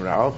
Aleph.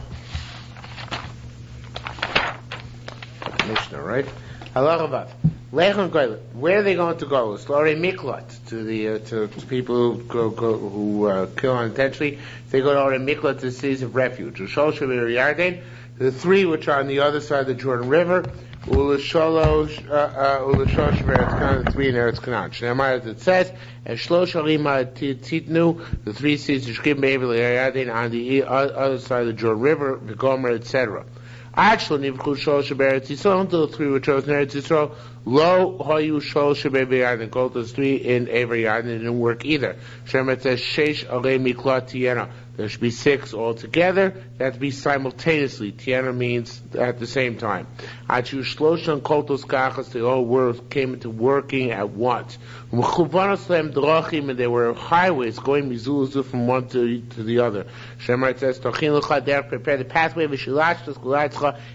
Mishnah, right? Halacha Vav. Where are they going to go? Slore Miklat, to people who kill unintentionally. They go to Ore Miklat, to cities of refuge. Ushol Shavir Yarden, the three which are on the other side of the Jordan River. Ulasholosh Eretz Canaan, the three in Eretz Canaan. Shneimar, as it says, Shlosh Arima Titnu, the three cities of Shkim Be'evil Yarden on the other side of the Jordan River, Vigomer, etc. Actually, Nivchu Shol Sheberetz Yisrael, until the three were chosen in Eretz Yisrael, Lo Hoyu Shol Shebe Yarden, called those three in Ever Yarden, it didn't work either. Shemet says, Sheish Alei Miklat Tiena. There should be six altogether. They have to be simultaneously. Tiena means at the same time. Achu Shloshan Koltos Kachas, the whole world came into working at once. And there were highways going mizuluzu from one to the other. Shemar says, prepare the pathway,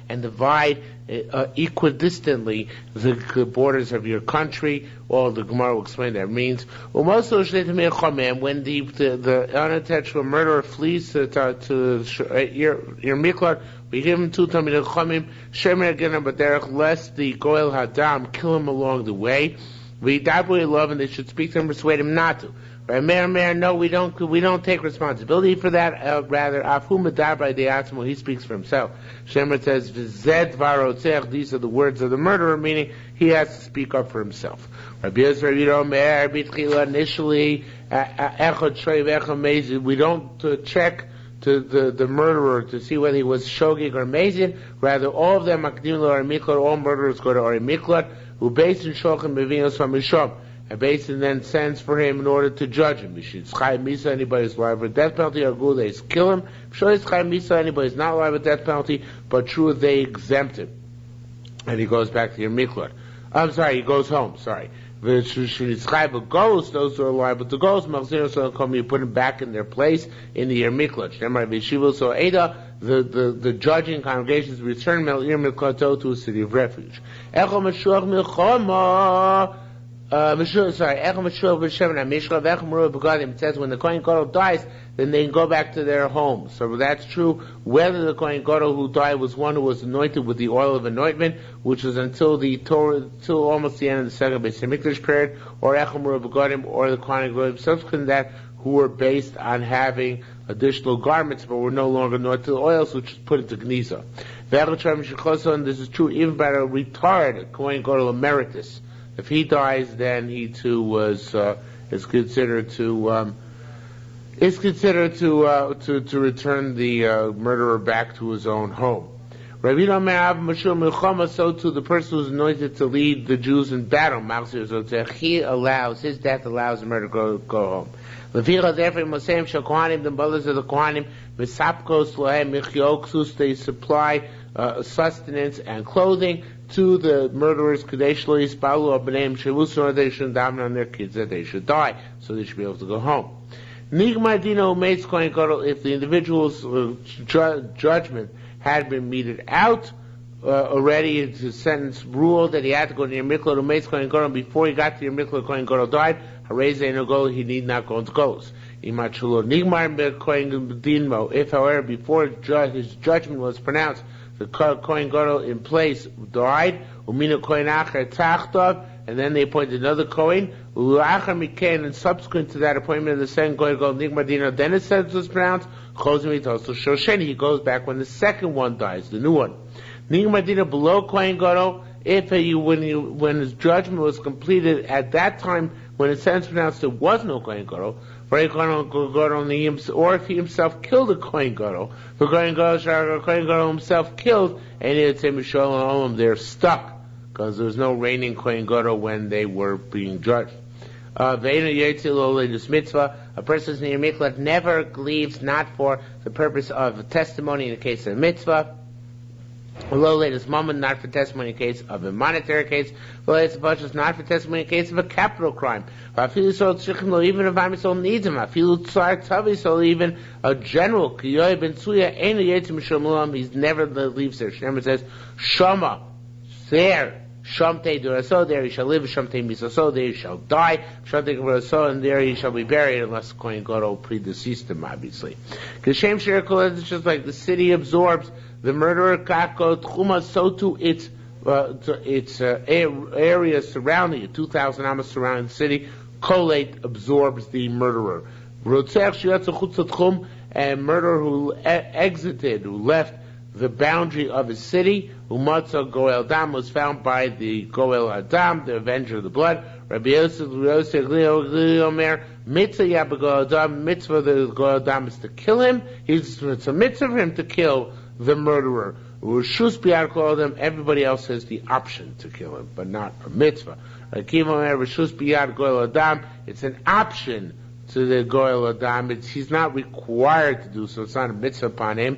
and divide equidistantly the borders of your country. All the Gemara will explain that means. When the unintentional murderer flees to your miklat, we give him 2 Talmidei Chachamim, Shemer again, but lest the Goel Hadam kill him along the way. We love, and they should speak to him, persuade him not to. Right? Mayor, no, we don't take responsibility for that. Rather, Afhu Medaber De'atzmo, he speaks for himself. Shemer says, V'zed Varotzech, these are the words of the murderer, meaning he has to speak up for himself. Rabbi Yisrael Meir B'tchila, initially, Echad Shoiv Echad Mezid, we don't check to the murderer to see whether he was Shogig or Mezid. Rather, all of them, Akdim Lo Miklat, all murderers go to Ore Miklat, who based in Shochem Bevinos from Mishom. And Basin then sends for him in order to judge him. Misa, anybody's liable with death penalty, or Gules kill him. Misa, anybody's not liable with death penalty, but true, they exempt him. And he goes back to your miklat. He goes home, sorry. Those who are liable to ghosts, you put them back in their place in the miklat. So Ada, the judging congregations return to a city of refuge. It says when the Kohen Gadol dies, then they can go back to their homes. So that's true whether the Kohen Gadol who died was one who was anointed with the oil of anointment, which was until almost the end of the second Beis Hamikdash period, or Echemru Begadim, or the Kohen Gadol subsequent to that, who were based on having additional garments, but were no longer anointed with oils, which was put into Gnisa. And this is true even by a retired Kohen Gadol emeritus. If he dies, then he too is considered to return the murderer back to his own home. So to the person who is anointed to lead the Jews in battle, his death allows the murderer to go home. Therefore, the brothers of the Kohanim, they supply sustenance and clothing to the murderers, they shouldn't daven on their kids that they should die, so they should be able to go home. If the individual's judgment had been meted out already, it's a sentence ruled that he had to go to your miklat before he got to your miklat, Kohen Gadol died, he need not go into goals. If, however, before his judgment was pronounced, the Kohen Gadol in place died, and then they appointed another Kohen, and subsequent to that appointment of the second Kohen Gadol, then his sentence was pronounced, he goes back when the second one dies, the new one. Below Kohen Gadol, when his judgment was completed at that time, when his sentence was pronounced, there was no Kohen Gadol, or if he himself killed a Kohen Gadol, the Kohen Gadol himself killed, and he'd say, they're stuck, because there was no reigning Kohen Gadol when they were being judged. A person's near miklat never leaves not for the purpose of testimony in the case of a mitzvah, low latest moment, not for testimony in case of a monetary case, low latest budget, not for testimony in case of a capital crime. Even if Amisol needs him, even a general, he never leaves there. Shema says, Shama, there, Shamte Duraso, there he shall live, Shamte Misaso, there he shall die, Shamte Duraso, and there he shall be buried, unless the Kohen Gadol predeceased him, obviously. Kashem Shirikol, it's just like the city absorbs the murderer, Kako, Tchuma, so too its area surrounding it, 2,000 amas surrounding the city, Kolate absorbs the murderer. A murderer who exited, who left the boundary of his city, Umatza Goel Dam, was found by the Goel Adam, the avenger of the blood. Rabbi Yosef Omer, mitzvah Yabba Adam, mitzvah the Goel Dam is to kill him. It's a mitzvah for him to kill the murderer. Rishus Biyad Goel Adam, everybody else has the option to kill him, but not a mitzvah. Akiva Omer, Rishus Biyad Goel Adam, it's an option to the Goel Adam. He's not required to do so. It's not a mitzvah upon him.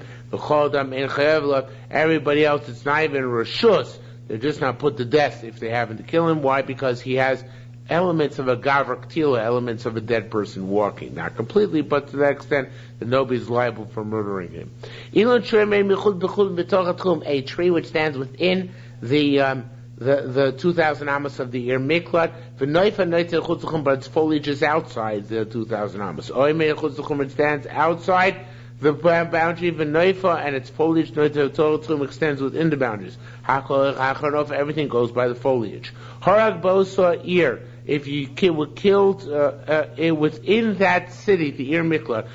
Everybody else, it's not even Rishus. They're just not put to death if they happen to kill him. Why? Because he has elements of a gavra ktila, elements of a dead person walking. Not completely, but to that extent that nobody's liable for murdering him. A tree which stands within the 2,000 amas of the year miklat, but its foliage is outside the 2,000 amas. It stands outside the boundary of Noifa, and its foliage extends within the boundaries. Everything goes by the foliage. Harag bosa ear. If you were killed within that city, the Ir Mikla,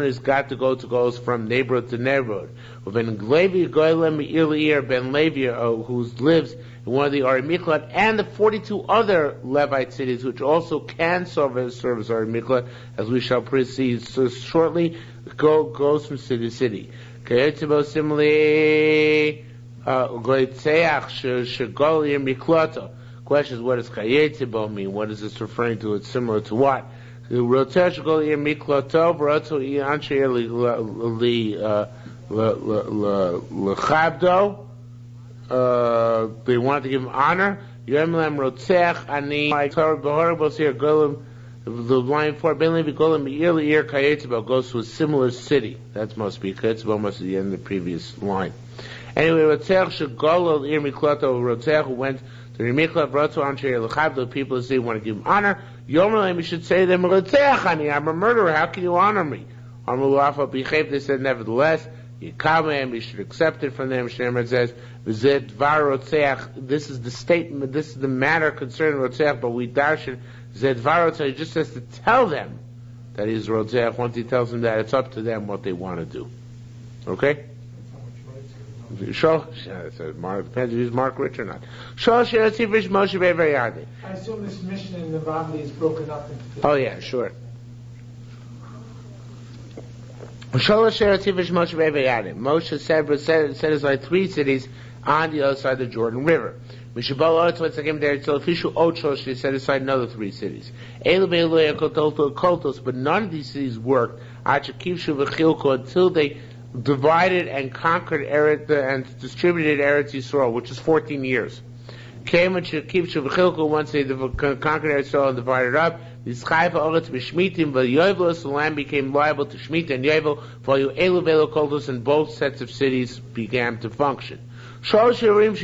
has got to goes from neighborhood to neighborhood. Ben Levi, Ben Levi, who lives in one of the Ir Mikla, and the 42 other Levite cities, which also can serve as Ir Mikla, as we shall proceed so shortly, goes from city to city. Similarly, question is, what does Kayetzebo mean? What is this referring to? It's similar to what? They want to give him honor. The line 4 goes to a similar city. That must be Kayetzebo, must be the end of the previous line. Anyway, who went the Remikla Broto Anshe Lechab, the people say want to give him honor. Yomerlim, you should say them, I'm a murderer, how can you honor me? They said, nevertheless, Yikam, you should accept it from them. Shneimar says, this is the statement, this is the matter concerning Rotzeach, but we darshan, Zed Varotzeach, he just has to tell them that he's Rotzeach. Once he tells them that, it's up to them what they want to do. Okay? Sure, depends if he's Mark Rich or not. I assume this mission in the Bambi is broken up into two. Oh yeah, sure. Moshe set aside 3 cities on the other side of the Jordan River. He set aside another 3 cities. But none of these cities worked until they divided and conquered and distributed Eretz Yisrael, which is 14 years. Once they conquered Eretz Yisrael and divided up, the land became liable to Shemitah and Yovel, and both sets of cities began to function. 3 cities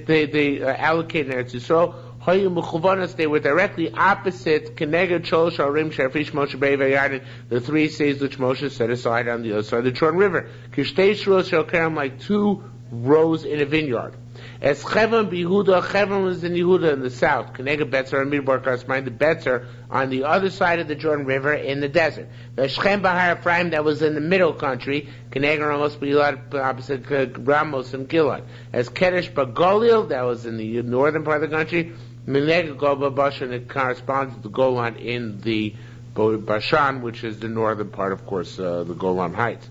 they allocated Eretz Yisrael. They were directly opposite the 3 cities which Moshe set aside on the other side of the Jordan River. Like 2 rows in a vineyard. As Chevron was in Yehuda in the south. Kenega Betzer and Midbar Kasmai, the Betzer on the other side of the Jordan River in the desert. The Shechem Bahar Ephraim that was in the middle country. Kenega Ramos Gilad opposite Ramos and Gilad. As Kedesh Bagolil that was in the northern part of the country. Menega Goba Bashan, it corresponds to the Golan in the Bashan, which is the northern part, of course, the Golan Heights.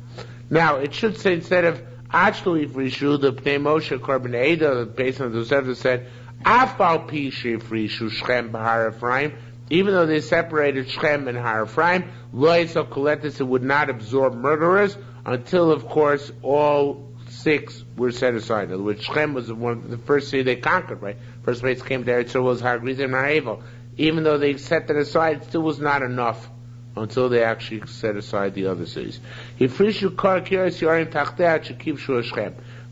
Now, it should say instead of Achlu Yifrishu, the Pnei Moshe Korban Eidah, based on the Tosefta said, Afal Pi Shifrishu Shechem Bahar Ephraim, even though they separated Shechem and Har Ephraim, Lo Yisrael Koletis, it would not absorb murderers until, of course, all 6 were set aside. In other words, Shechem was the first city they conquered, right? First place came to Eretz Yisrael was Har Grizim and Har Evel. Even though they set that aside, it still was not enough until they actually set aside the other cities.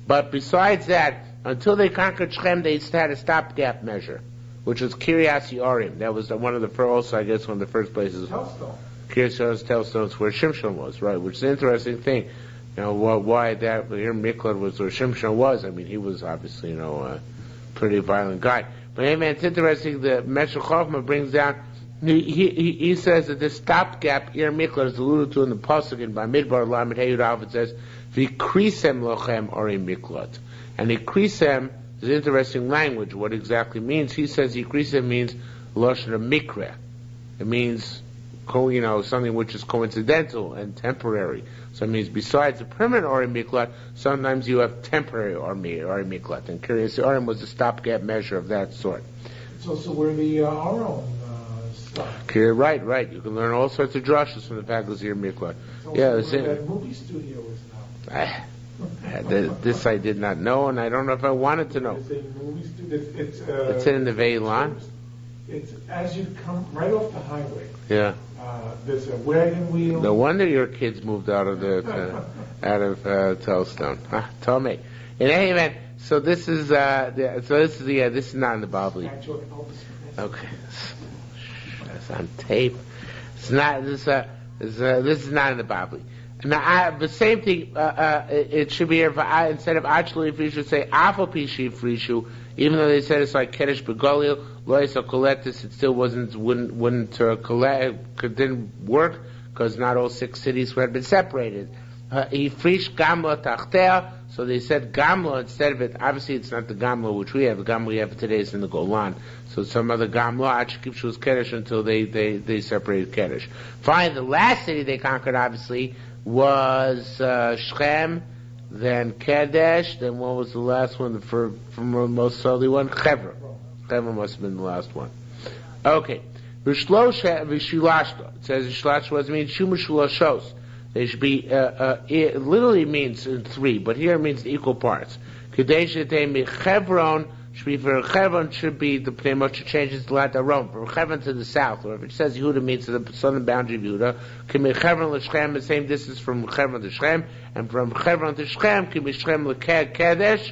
But besides that, until they conquered Shechem, they had a stopgap measure, which was Kiryas Yearim. That was one of the first, also I guess one of the first places. Kiryas Yearim's Telstones where Shimshon was, right? Which is an interesting thing. You know, why that here Miklat was where Shimshon was. I mean, he was obviously, a pretty violent guy. But anyway, it's interesting. The Meshech Chochmah brings down. He says that this stopgap Ir Miklat is alluded to in the pasuk in Bamidbar Lamed Hey Yud. It says V'krisem lochem Ori Miklat, and Ikrisem is interesting language. What exactly means? He says Ikrisem means lashon of mikra. It means something which is coincidental and temporary. So it means besides the permanent Ori Miklat, sometimes you have temporary Ori Miklat. And Kiryas Yearim was a stopgap measure of that sort. It's also where the Aron stuff. Right. You can learn all sorts of drushes from the fact of Ori Miklat. That movie studio is now. This I did not know, and I don't know if I wanted to know. It's in the Veilan. It's as you come right off the highway. Yeah. There's a wagon wheel. No wonder your kids moved out of Telstone. Tell me. In any event, so this is this is not in the Bible. Okay, that's on tape. It's not this is not in the Bible. Now the same thing. It should be here instead of actually if you should say Afal Pishi Frishu, even though they said it's like Kedesh Begolil. Lois or Coletis, it still wouldn't didn't work because not all 6 cities had been separated. He frish Gamla Tachtea, so they said Gamla instead of it. Obviously, it's not the Gamla which we have. The Gamla we have today is in the Golan. So some other Gamla, Achikipshu was Kedesh until they separated Kedesh. Finally, the last city they conquered, obviously, was Shechem, then Kedesh, then what was the last one, from the most southerly one? Hebron. Hebron must have been the last one. Okay. V'shilashta. It says V'shilashta was means Shumashulashos. They should be, it literally means 3, but here it means equal parts. Kadesh Hebron should be for Hebron should be the Pnei Moshe changes the Lat Arom from Hebron to the south, or if it says Yehuda means to the southern boundary of Yehuda. Kimi Hebron l'Shechem the same distance from Hebron to Shechem, and from Hebron to Shechem Kimi Shechem l'Kadesh.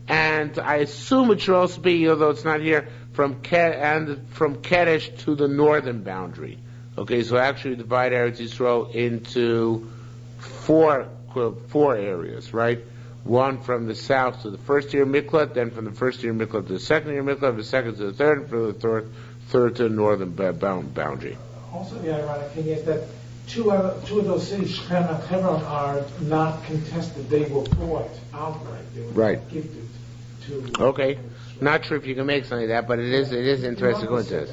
And I assume it should also be, although it's not here, from Kedesh to the northern boundary. Okay, so actually divide Eretz Yisrael into 4 areas, right? One from the south to the first year Miklat, then from the first year Miklat to the second year Miklat, the second to the third, and from the third to the northern boundary. Also, the ironic thing is that two of those cities, Shechem and Hebron, are not contested. They were bought outright. They were gifted to. Okay, not sure if you can make something of that, but it is interesting going to this.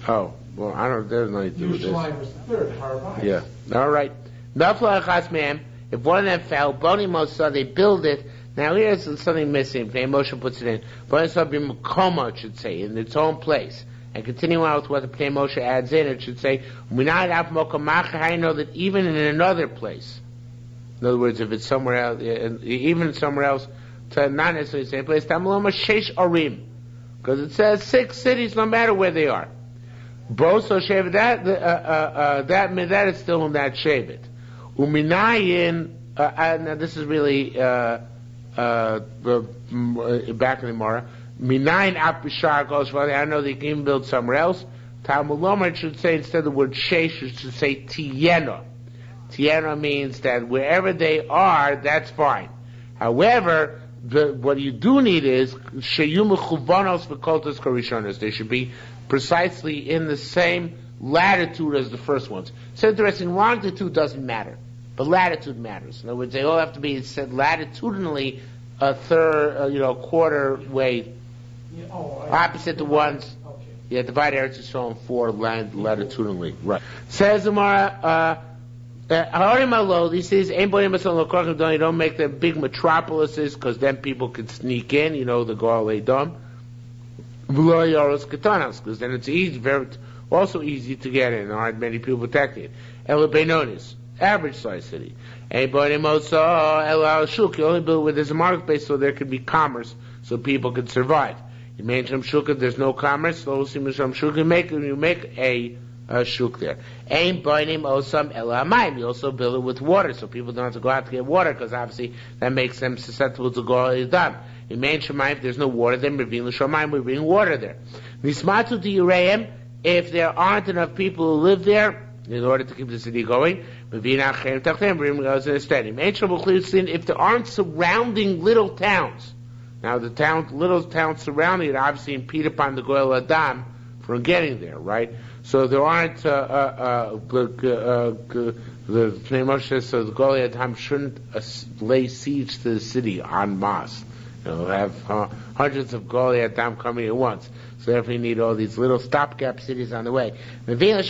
Oh, well, I don't. There's no need to do with this. Yerushalmi was the third. Harabai. Yeah. All right. Nafla achas mehem. If one of them fell, Boni Mosa, they build it. Now here's something missing. Pnei Moshe puts it in. Boni Mosa b'makoma, it should say, in its own place. And continue on with what the Pnei Moshe adds in, it should say, Minad af mokamach. I know that even in another place. In other words, if it's somewhere else, even somewhere else, to not necessarily the same place, Tamaloma shesh arim, because it says 6 cities, no matter where they are. Boso shevet that is still in that shevet. Uminayin, now this is really back in the Mara. Minayin ap b'shar goes. I know they can even build somewhere else. Talmud Lomar should say instead of the word sheish, it should say tiena. Tiena means that wherever they are, that's fine. However, what you do need is sheyum mechuvanos v'koltos karishonos. They should be precisely in the same latitude as the first ones. It's interesting. Longitude doesn't matter, but latitude matters. In other words, they all have to be set latitudinally a third, quarter way opposite the ones. Okay. Yeah, divide Eretz Yisrael in 4 latitudinally. Right. Says Gemara, Harim Alo, these cities, you don't make the big metropolises because then people could sneak in, the Goal Edom. Because then it's also easy to get in. There aren't many people protecting it. El Beinonis, average size city. Anybody Mosa, El Shuk, you only build where there's a marketplace so there could be commerce, so people could survive. You make Shuk, if there's no commerce, so you make a shuk there. Ain boinim osam elamayim. You also build it with water, so people don't have to go out to get water, because obviously that makes them susceptible to go dam. In main shemayim, if there's no water, then we're being l'shamayim, we're bringing water there. Nismatu to Yureim, if there aren't enough people who live there, in order to keep the city going, if there aren't surrounding little towns, now the little towns surrounding it obviously impede upon the Goel Adam from getting there, right? So there aren't, the Pnei Moshe says, so the Goel Adam shouldn't lay siege to the city en masse. Have hundreds of Goel Adam coming at once. So therefore you need all these little stopgap cities on the way. Vilna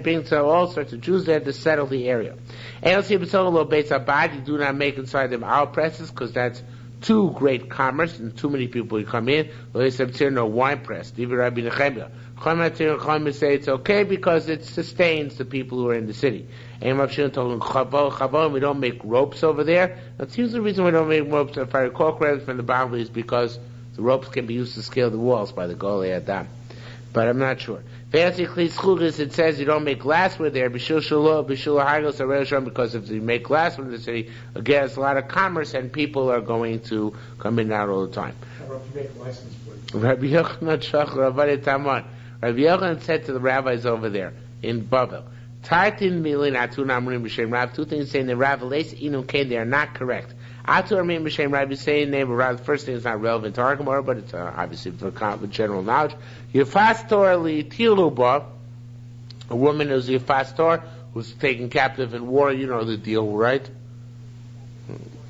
brings all sorts of Jews there to settle the area. You do not make inside them our presses, because that's too great commerce and too many people who come in. No wine press. Say it's okay because it sustains the people who are in the city. We don't make ropes over there. That seems the reason we don't make ropes, if I recall correctly from the Bible, is because the ropes can be used to scale the walls by the Goel Adam. But I'm not sure. It says you don't make glassware there, because if you make glassware in the city, again, it's a lot of commerce and people are going to come in and out all the time. Rabbi Yochanan said to the rabbis over there in Bavel, two things saying the Rav they are not correct. Rabbi saying name the first thing is not relevant to our Gemara, but it's obviously for general knowledge. Yefastor li, a woman who's Yefastor, who's taken captive in war. You know the deal, right?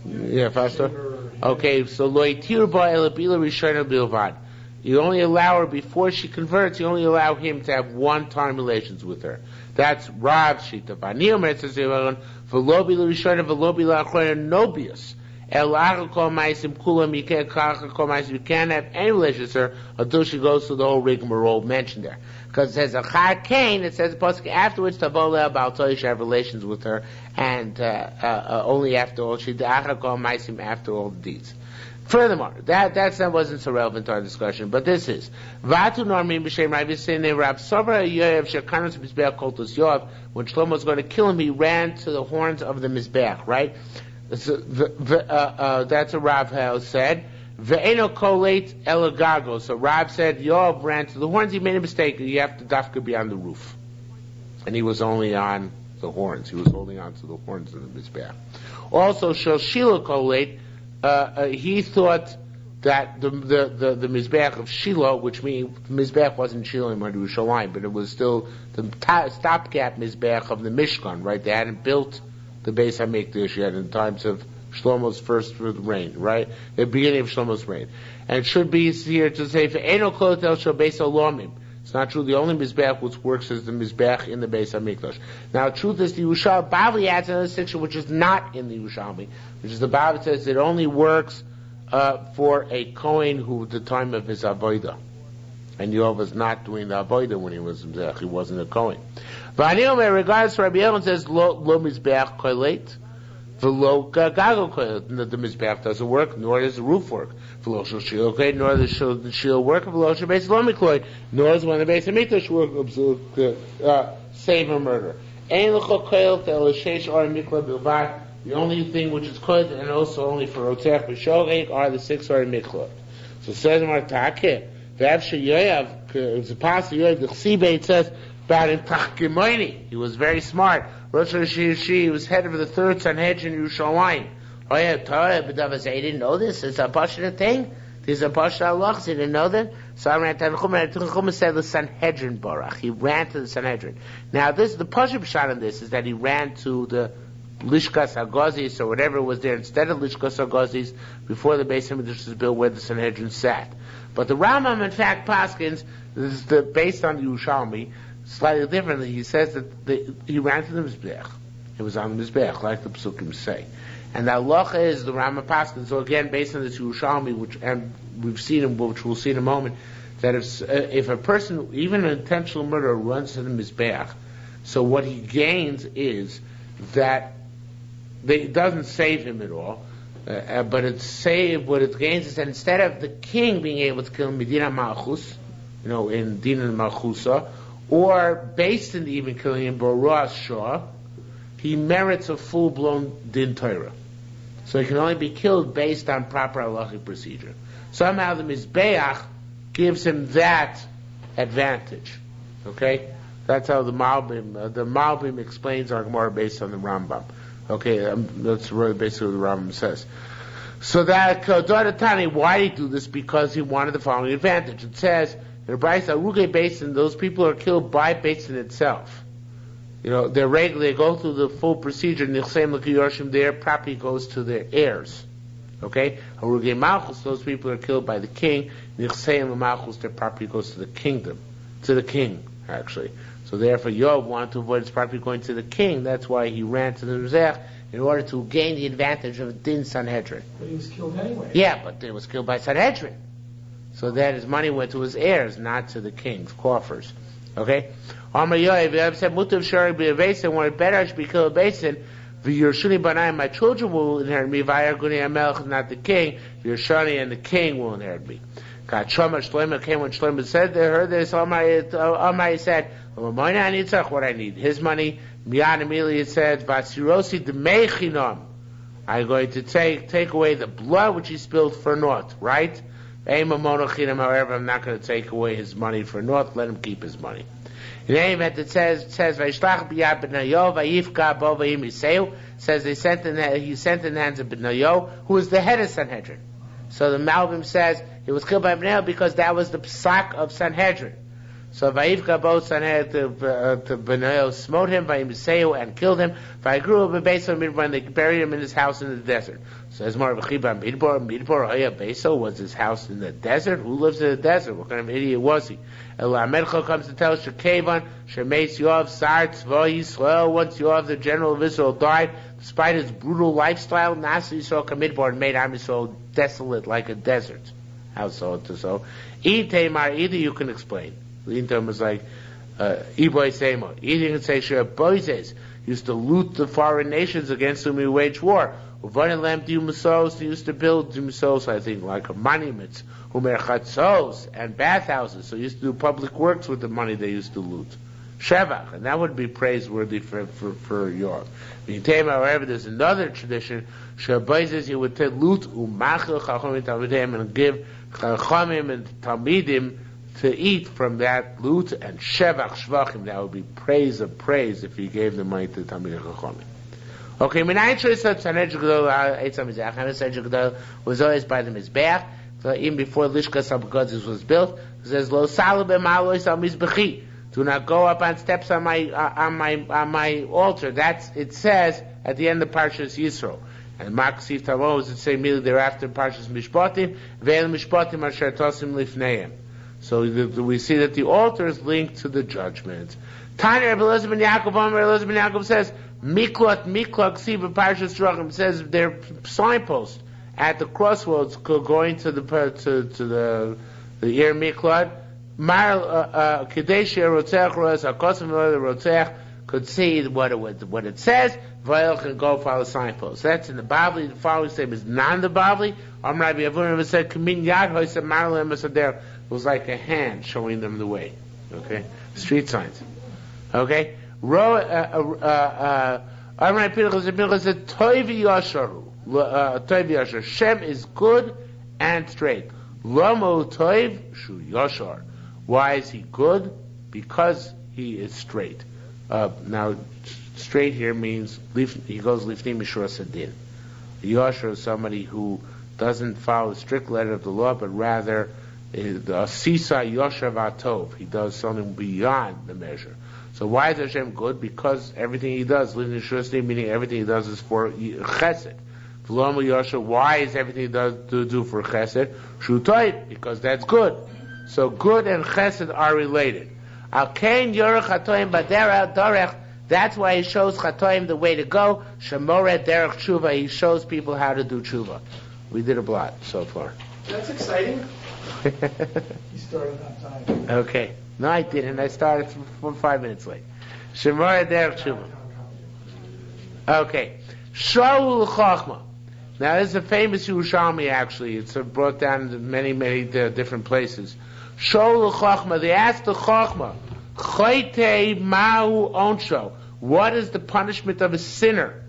Yefastor. Okay, so lo yitir ba elabila rishona bilvad. You only allow her before she converts. You only allow him to have one-time relations with her. That's Rav Shita. Vaniyom says v'lo bila rishona v'lo bila achrona nobius. You can't have any relations with her until she goes through the whole rigmarole mentioned there. Because it says Achar Cain, it says afterwards Tabola Baltoy should have relations with her, and only after all after all the deeds. Furthermore, that wasn't so relevant to our discussion, but this is Vatu Normim B'Shem Rav Yisrael Rab Sobra Yoav Shekanus Mizbeach Koltos Yoav. When Shlomo was going to kill him, he ran to the horns of the Mizbeach, right? That's what Rav Hel said. Ve'eno kolate elagago. So Rav said, Yoav ran to the horns. He made a mistake. You have to dafka be on the roof, and he was only on the horns. He was holding on to the horns of the mizbeach. Also, Shila kolate. He thought that the mizbeach of Shiloh, which means the mizbeach wasn't Shiloh in Yerushalmi, but it was still the stopgap mizbeach of the Mishkan, right? They hadn't built the Beis HaMikdash yet in times of Shlomo's first reign, right? The beginning of Shlomo's reign. And it should be here to say, it's not true. The only mizbeach which works is the mizbeach in the Beis HaMikdash. Now, the truth is the Yerushalmi, Bavli adds another section which is not in the Yerushalmi, which is the Bavli says it only works for a Kohen who at the time of his Avodah. And Yoav was not doing the Avodah when he was mizbeach. He wasn't a Kohen. V'aniyom, regardless, Rabbi Yochanan says, lo mizbeach kolet, v'lo gago kolet. The mizbeach doesn't work, nor does the roof work. V'lo shel shiur kolet, nor does the shiur work. V'lo shel beis lo mikloid, nor does when the Beis HaMikdash work, save or murder. Ein l'cho kolet el sheish or mikloid bilvad. The only thing which is kolet, and also only for rotech v'shogeg, are the 6 or mikloid. So it says in Martakeh, v'av sheyoyav, it's a passage, it says, he was very smart. He was head of the third Sanhedrin in Yerushalmi. He didn't know this. It's a passionate thing. These are passionate halachas. He didn't know that. So I ran to Tanchum said the Sanhedrin Barach. He ran to the Sanhedrin. Now this, the pashup shot on this is that he ran to the Lishkas Hagazis or whatever was there instead of Lishkas Hagazis before the Beis HaMikdash was built where the Sanhedrin sat. But the Rambam in fact paskins, this is based on the Yerushalmi, slightly differently. He says that he ran to the Mizbeach. It was on the Mizbeach, like the Psukim say. And the halacha is the Rambam Paskin. So again, based on this Yerushalmi, which we'll see in a moment, that if a person, even an intentional murderer, runs to the Mizbeach, so what he gains is that it doesn't save him at all, but what it gains is that instead of the king being able to kill Medina Malchus, in Dina Malchusa, or based on even killing him, Boras Shah, he merits a full-blown din Torah. So he can only be killed based on proper halachic procedure. Somehow the Mizbeach gives him that advantage. Okay? That's how the Malbim explains our Gemara based on the Rambam. Okay, that's really basically what the Rambam says. So that Tani, why did he do this? Because he wanted the following advantage. It says in the Brayso, Aruge Basin, those people are killed by Basin itself. They're regular, they go through the full procedure, Nichseim L'Kiyorshim, their property goes to their heirs. Okay? Aruge Malchus, those people are killed by the king, Nichseim L'Malchus, their property goes to the kingdom. To the king, actually. So therefore, Yov wanted to avoid his property going to the king, that's why he ran to the Rizech, in order to gain the advantage of Din Sanhedrin. But he was killed anyway. Yeah, but he was killed by Sanhedrin. So that his money went to his heirs, not to the king's coffers. Okay? Amar Yoav said, Mutav Shari B'Avesin, when better I should be killed Basin, V'Yershuni Banai, my children will inherit me, V'Yarguni HaMelech, not the king, V'Yershani and the king will inherit me. God Shlomo Shlomo came when Shlomo said, they heard this, Amar said, what I need, his money. Miyan immediately said, Vasirosi D'Mechinam, I'm going to take away the blood which he spilled for naught, right? However, I'm not going to take away his money for naught, let him keep his money. In any event, it says, says he sent in the hands of Benayo, who was the head of Sanhedrin. So the Malbim says, he was killed by Benayo because that was the psak of Sanhedrin. So Vayivka both Sanhedrin to Benayo smote him, Vayimiseu, and killed him. Vayigru Bebeso when they buried him in his house in the desert. So as more of a Chiba Midbar Haya Beso, was his house in the desert? Who lives in the desert? What kind of idiot was he? Elamelcho comes to tell Shekevan, Shemes Yoav, Sar, Tzva Yisrael, once Yoav, the general of Israel, died, despite his brutal lifestyle, Nasa Yisrael Kamidbar made Am Yisrael desolate like a desert. How so to so? Tamar, either you can explain. The interim was like, Iboy Semo. Either you can say, Sure, Boizes used to loot the foreign nations against whom he waged war. Uvanim Dimusos, they used to build Dimusos, I think, like monuments. Umerchatzos, and bathhouses. So he used to do public works with the money they used to loot. Shevach, and that would be praiseworthy for your. However, there's another tradition, Shabbos, he would loot umachel chachamim talmidim and give chachamim and talmidim to eat from that loot, and shevach shvachim, that would be praise of praise if he gave the money to talmidim and chachamim. Okay, Minayin Shrisat Sanhedrin Gedol Eitzam Mizbeach. Sanhedrin Gedol was always by the Mizbeach. So even before Lishkas HaBegodzis was built, it says Lo Salu B'Malois Al Mizbechi. Do not go up on steps on my altar. That's it says at the end of Parshas Yisro. And Maksif Tavos it say immediately thereafter Parshas Mishpatim Ve'el Mishpatim Asher Tosim Lifneim. So we see that the altar is linked to the judgment. Tanya Rabbi Elazar ben Yaakov, Rabbi Elazar ben Yaakov says Miklot Ksiva Parshas Shorachim says they're signposts at the crossroads going to the Ir Miklot. Mar Kadesh Rotzech Roz Hakosim Rotzech could see what it says. Vayel can go follow signposts. That's in the Bavli. The following statement is non the Bavli. Rabbi Avunim said Kamin Yad Hoysem Marlem Masader. It was like a hand showing them the way. Okay, street signs. Okay, Shem is good and straight. Lomo Toiv Shu Yashar. Why is he good? Because he is straight. Now, straight here means he goes lifnim mishur sadin. Yashar is somebody who doesn't follow the strict letter of the law, but rather the sisa yosher v'atov. He does something beyond the measure. So why is Hashem good? Because everything he does, lifnim mishur sadin, meaning everything he does is for chesed. V'lomu yosher, why is everything he does to do for chesed? Shutoy, because that's good. So good and chesed are related. Al-kain yorech chatoim badera dorech. That's why he shows chatoim the way to go. Shemoret derech tshuva. He shows people how to do tshuva. We did a blot so far. That's exciting. You started on time. Okay. No, I didn't. I started 5 minutes late. Shemoret derech tshuva. Okay. Shaul chachma. Now this is a famous Yerushalmi actually. It's brought down in many different places. Shaul Chachma, they asked the Chachma, Choite Mahu Onsho. What is the punishment of a sinner?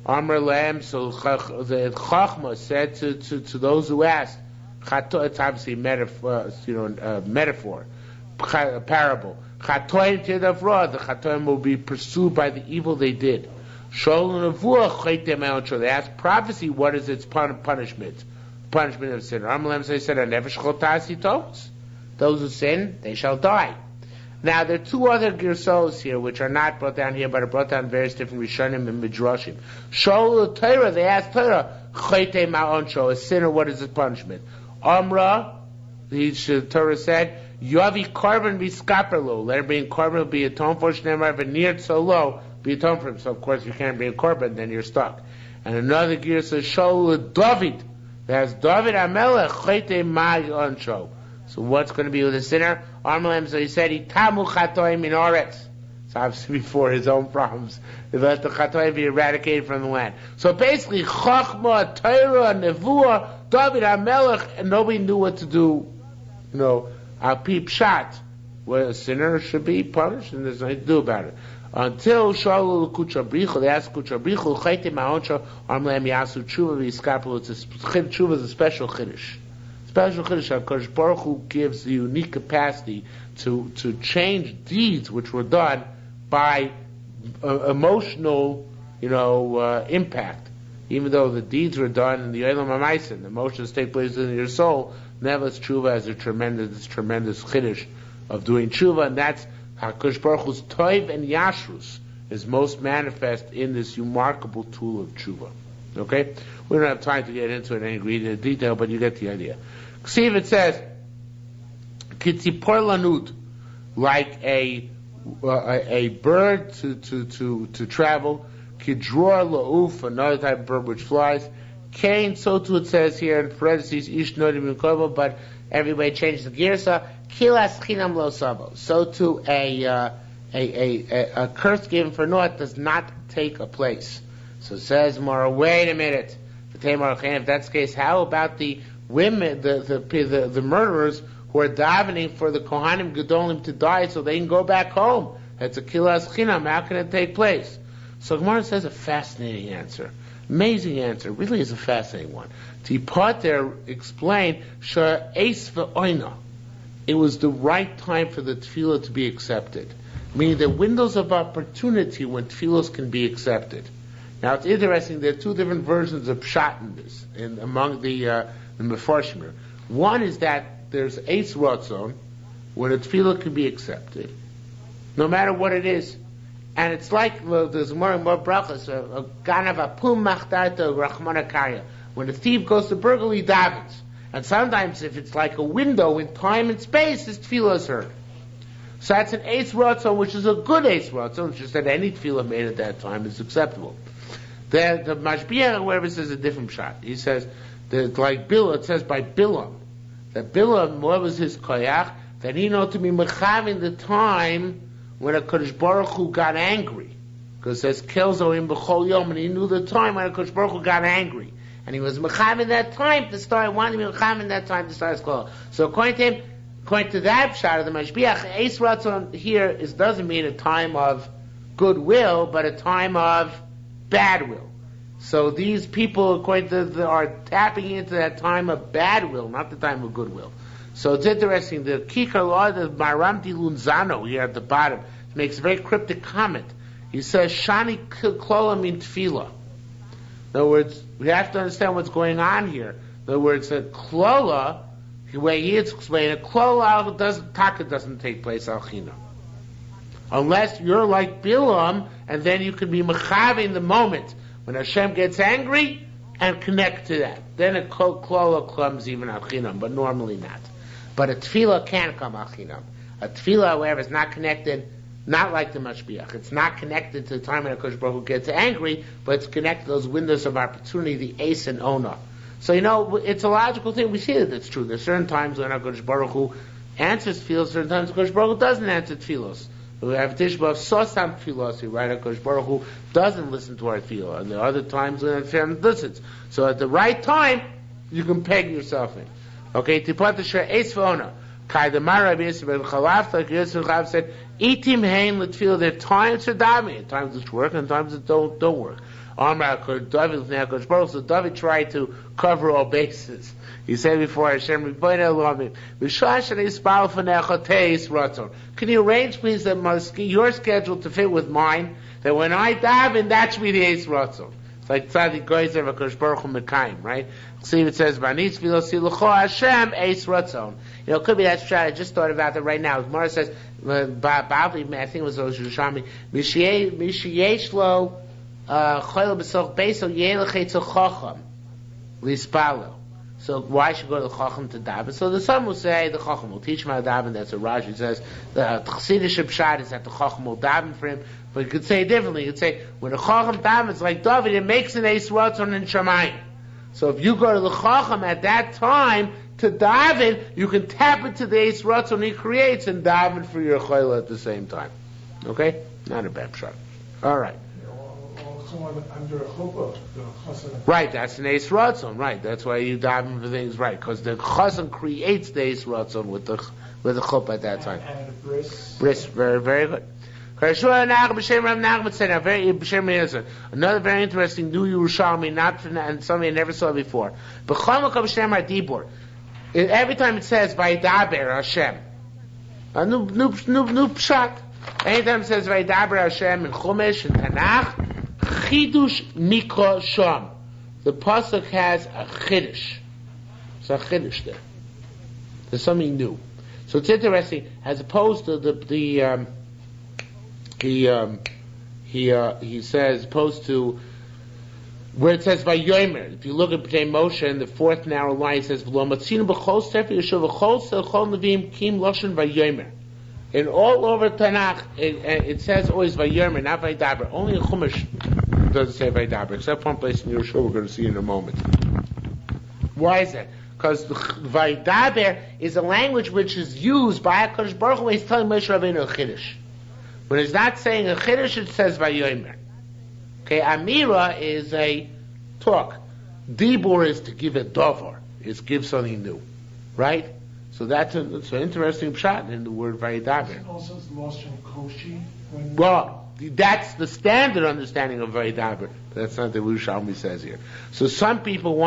Amr Lam, so the Chachma said to those who asked, it's obviously a metaphor, metaphor, a parable. Chatoim Tidavra, the Chatoim will be pursued by the evil they did. They asked prophecy, what is its punishment? Punishment of sin. Amr Lam, so he said, those who sin, they shall die. Now, there are two other girsos here, which are not brought down here, but are brought down in various different Rishonim and Midrashim. Shol Torah, they asked Torah, Choite Ma'onsho, a sinner, what is his punishment? Amra, the Torah said, Yavi Korban Biskaperlo, let him bring Korban, be atoned for Shnemar, Venir Tzolo, be atoned for him. So, of course, you can't bring Korban, then you're stuck. And another gear says, Shol David, that's David Amelech, Choite Ma'onsho. So what's going to be with the sinner? Armalam, so he said, Itamu chatoim in oretz. So obviously before his own problems. He let the chatoim be eradicated from the land. So basically, Chachma, Torah, Nevuah, David HaMelech, and nobody knew what to do, al peep shot, where a sinner should be punished, and there's nothing to do about it. Until Shaul Kuchabrichu, they asked Kuchabrichu, Chayte Ma'onsha, Armalam Yasu Tshuva V'Yiskapu, Tshuva is a special chiddush. Special chiddush, HaKadosh Baruch Hu gives the unique capacity to change deeds which were done by emotional, impact. Even though the deeds were done in the Olam HaMaisen, the emotions take place in your soul. Nevertheless, tshuva has a tremendous chiddush of doing tshuva, and that's HaKadosh Baruch Hu's toiv and yashrus is most manifest in this remarkable tool of tshuva. Okay, we don't have time to get into it in any great detail, but you get the idea. See if it says, Kitzipor lanud, like a bird to travel, Kidror la'uf, another type of bird which flies, Kain, so too it says here in parentheses, Ish nodim in, but everybody changes the girsa, Kilas chinam lo savo. So too a curse given for naught does not take a place. So it says more, wait a minute, if that's the case, how about the women, the murderers who are davening for the Kohanim Gedolim to die so they can go back home? It's a kilas chinam. How can it take place? So Gemara says a fascinating answer. Amazing answer. Really is a fascinating one. Tipater explained, Sha'es ve'oina. It was the right time for the tefillah to be accepted. Meaning the windows of opportunity when tefillos can be accepted. Now it's interesting, there are two different versions of pshat in this, among the Mefarshim. One is that there's Eis Ratzon, when a tefillah can be accepted, no matter what it is. And it's like, there's more and more brachas, a ganav apum machtarta rachmana karya. When a thief goes to burglary, he davens. And sometimes if it's like a window in time and space, his tefillah is heard. So that's an Eis Ratzon, which is a good Eis Ratzon, it's just that any tefillah made at that time is acceptable. The Mashbiach, however, says a different shot. He says that like Bilam, it says by Bilam, that Bilam, what was his koyach? That he know to be mechav the time when a Kadosh Baruch Hu got angry. Because it says Kelzo im b'chol yom, and he knew the time when a Kadosh Baruch Hu got angry. And he was mechav in that time to start, wanting to be mechav in that time to start his call. So according to him, according to that shot of the Mashbiach, Eis Ratzon here doesn't mean a time of goodwill, but a time of bad will. So these people, according to are tapping into that time of bad will, not the time of goodwill. So it's interesting. The Kikar Law, the Maramti Lunzano here at the bottom, makes a very cryptic comment. He says, Shani Klola min tefillah. In other words, we have to understand what's going on here. In other words, that Klola, the way he is explaining it, Klola doesn't take place al chinam. Unless you're like Bilam, and then you can be mechav in the moment when Hashem gets angry and connect to that. Then a klola comes even al chinam, but normally not. But a tefillah can come al chinam. A tefillah, however, is not connected, not like the mashbiach. It's not connected to the time when HaKadosh Baruch Hu gets angry, but it's connected to those windows of opportunity, the ace and ona. So it's a logical thing. We see that it's true. There's certain times when HaKadosh Baruch Hu answers tefillos, certain times HaKadosh Baruch Hu doesn't answer tefillos. We have Tishba of Sosam Tfilosi, right? HaKadosh Baruch Hu doesn't listen to our tefillah, and there are other times when Hashem listens. So at the right time, you can peg yourself in. Okay, Tipat Asher Eis V'ona. Kaidamar Rabbi Yisrael ben Chalaf, like Yisrael Chalaf said, Itim hein l'tefillah, there are times for davening, times that work and times that don't work. So David tried to cover all bases. He said before, Hashem, can you arrange please that your schedule to fit with mine, that when I daven, that should be the Eis Ratzon. It's like Tzadik Goyzer v'Kosh Baruch Hu Mekayim, right? See, it says, Banis v'lo silucho Hashem Eis Ratzon. It could be that's true. I just thought about it right now. Mara says, Bavli, I think it was Yerushalmi, Mishiyesh lo Choyel b'soch beiso yelech etzel chacham lispalo. So why should go to the chacham to daven? So the some will say the chacham will teach him how to daven. That's what Rashi says. The chassidish pshat is that the chacham will daven for him. But you could say it differently. You could say when the chacham davens like David, it makes an eis ratzon in shamayim. So if you go to the chacham at that time to daven, you can tap into the eis ratzon he creates and daven for your chayla at the same time. Okay, not a bad pshat. All right. Under a chuppah, right, that's an Eis Ratzon, right, that's why you daven for things, right, because the chazan creates the Eis Ratzon with the chuppah at that time. And the bris. Bris, very, very good. Another very interesting new Yerushalmi, and something I never saw before. Every time it says, Vaydaber Hashem, a new pshat. Anytime it says, Vaydaber Hashem in Chumash, in Tanakh, Chidush Mikra Sham. The pasuk has a chiddush. It's a chiddush there. There's something new. So it's interesting, as opposed to he says, opposed to where it says Vayomer. If you look at Pnei Moshe in the fourth narrow line, it says V'lo matzinu b'chol sefer Yeshua v'chol sel chol neviim kim loshen Vayomer. And all over Tanakh, it says always Vayomer, not Vaydaber. Only in Chumash doesn't say Vaydaber, except one place in Yerushalmi we're going to see in a moment. Why is that? Because Vaydaber is a language which is used by HaKadosh Baruch Hu when he's telling Moshe Rabbeinu a chiddush. When he's not saying a chiddush, it says Vayomer. Okay, Amira is a talk. Dibur is to give a davar, is give something new, right? So that's an interesting pshat in the word Vayidaber. Also, it's lost in Koshi. Well, that's the standard understanding of Vayidaber. That's not the Yerushalmi says here. So some people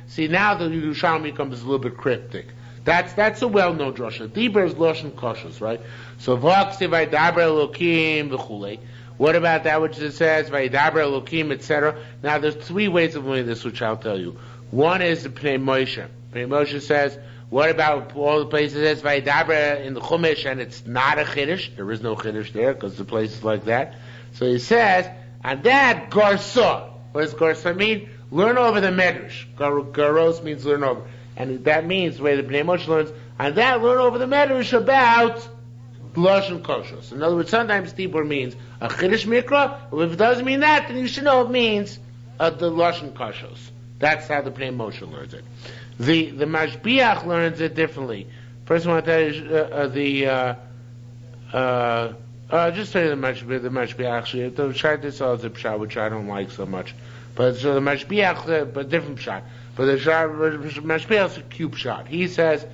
see now the Yerushalmi becomes a little bit cryptic. That's a well-known drasha. Dibur is lost in Koshos, right? So V'aksi Vayidaber Elokim v'chulei. What about that which it says Vayidaber Elokim, etc.? Now there's three ways of doing this, which I'll tell you. One is the Pnei Moshe. Pnei Moshe says, what about all the places that says Vayidaber in the Chumash and it's not a chiddush? There is no chiddush there because the place is like that. So he says, and that Garsa. What does Garsa mean? Learn over the Medrash. Garos means learn over. And that means the way the Bnei Moshe learns, and that learn over the Medrash about Lashon Koshos. In other words, sometimes Tibur means a Chiddush Mikra, or if it doesn't mean that, then you should know it means the Lashon Koshos. That's how the Bnei Moshe learns it. The Mashbiach learns it differently. First one I tell you, just say the Mashbiach actually. The Pshat is a Pshat which I don't like so much. But so the Mashbiach, but different Pshat. But the Mashbiach is a cube shot. He says,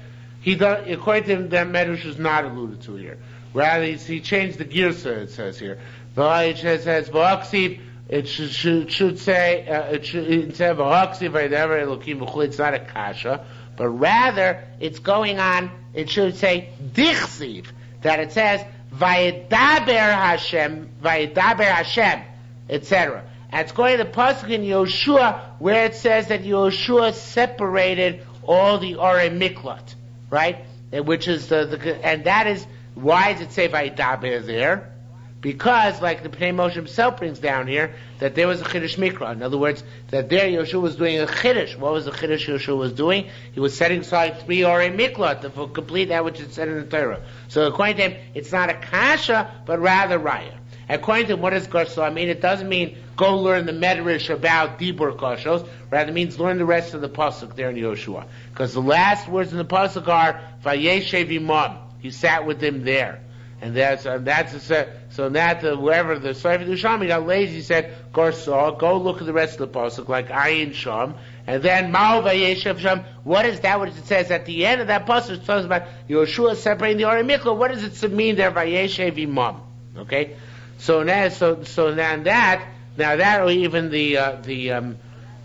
according to him, that Medrash is not alluded to here. Rather, he changed the girsa, it says here. It says, V'aksiv, it should say, instead of V'aksiv, V'aydaber Elokim v'chulei, it's not a kasha, but rather, it's going on, it should say, Dichsiv, that it says, V'aydaber Hashem, etc. And it's going to the pasuk in Yoshua where it says that Yoshua separated all the Orei Miklat, right? Which is and that is, why does it say Vayidaber there? Because, like the Pnei Moshe himself brings down here, that there was a Chiddush Mikra. In other words, that there Yoshua was doing a Chiddush. What was the Chiddush Yoshua was doing? He was setting aside 3 Orei Miklat to complete that which is said in the Torah. So according to him, it's not a Kasha, but rather Raya. According to him, what does Garsa mean? It doesn't mean go learn the Medrash about Dibur Koshos. Rather, it means learn the rest of the pasuk there in Yoshua. Because the last words in the pasuk are Vayeshev Imam. He sat with them there, and whoever the Sefer Yerushalmi got lazy, he said Garsa, go look at the rest of the pasuk like Ayin Sham, And then Ma'al Vayeshev Sham, what is that? What it says at the end of that passage? It talks about Yehoshua separating the Or Mikla. What does it mean there? Vayeshev Imam. Okay, so now or even the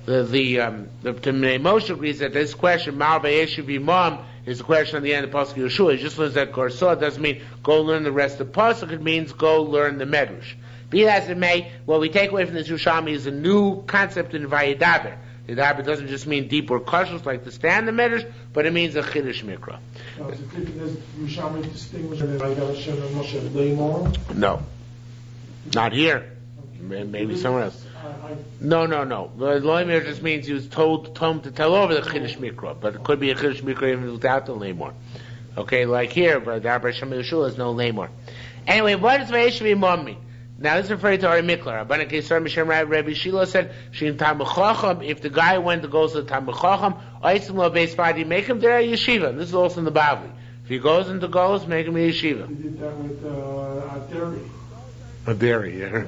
Moshe agrees that this question Ma'al Vayeshev Imam is the question on the end of Pasuk Yehoshua. He just learns that Gorsah. It doesn't mean go learn the rest of the Pasuk. It means go learn the Medrash. Be that as it may, what we take away from this Yerushalmi is a new concept in Vayedaber. Vayedaber doesn't just mean deep or cautious like the stand the Medrash, but it means a Chiddush Mikra. Does Yerushalmi distinguish between Vayedaber Shem and Moshe Leimor? No. Not here. Maybe somewhere else. No. The Leimor just means he was told him to tell over the Chiddush Mikra, but it could be a Chiddush Mikra even without the Leimor. Okay, like here, Vayedaber Shem Yehoshua is no Leimor. Anyway, what does Vayeshev Imam mean? Now this is referring to Or Mikla. Rabbanan Kesar Mishem Rabbi Shilo said, "Shin Talmid Chacham. If the guy went to go to the Talmid Chacham, Oisim Lo Beis Vadi, make him there a yeshiva." And this is also in the Bavli. If he goes into Golos, make him a yeshiva. He did that with Aderi. Aderi, yeah.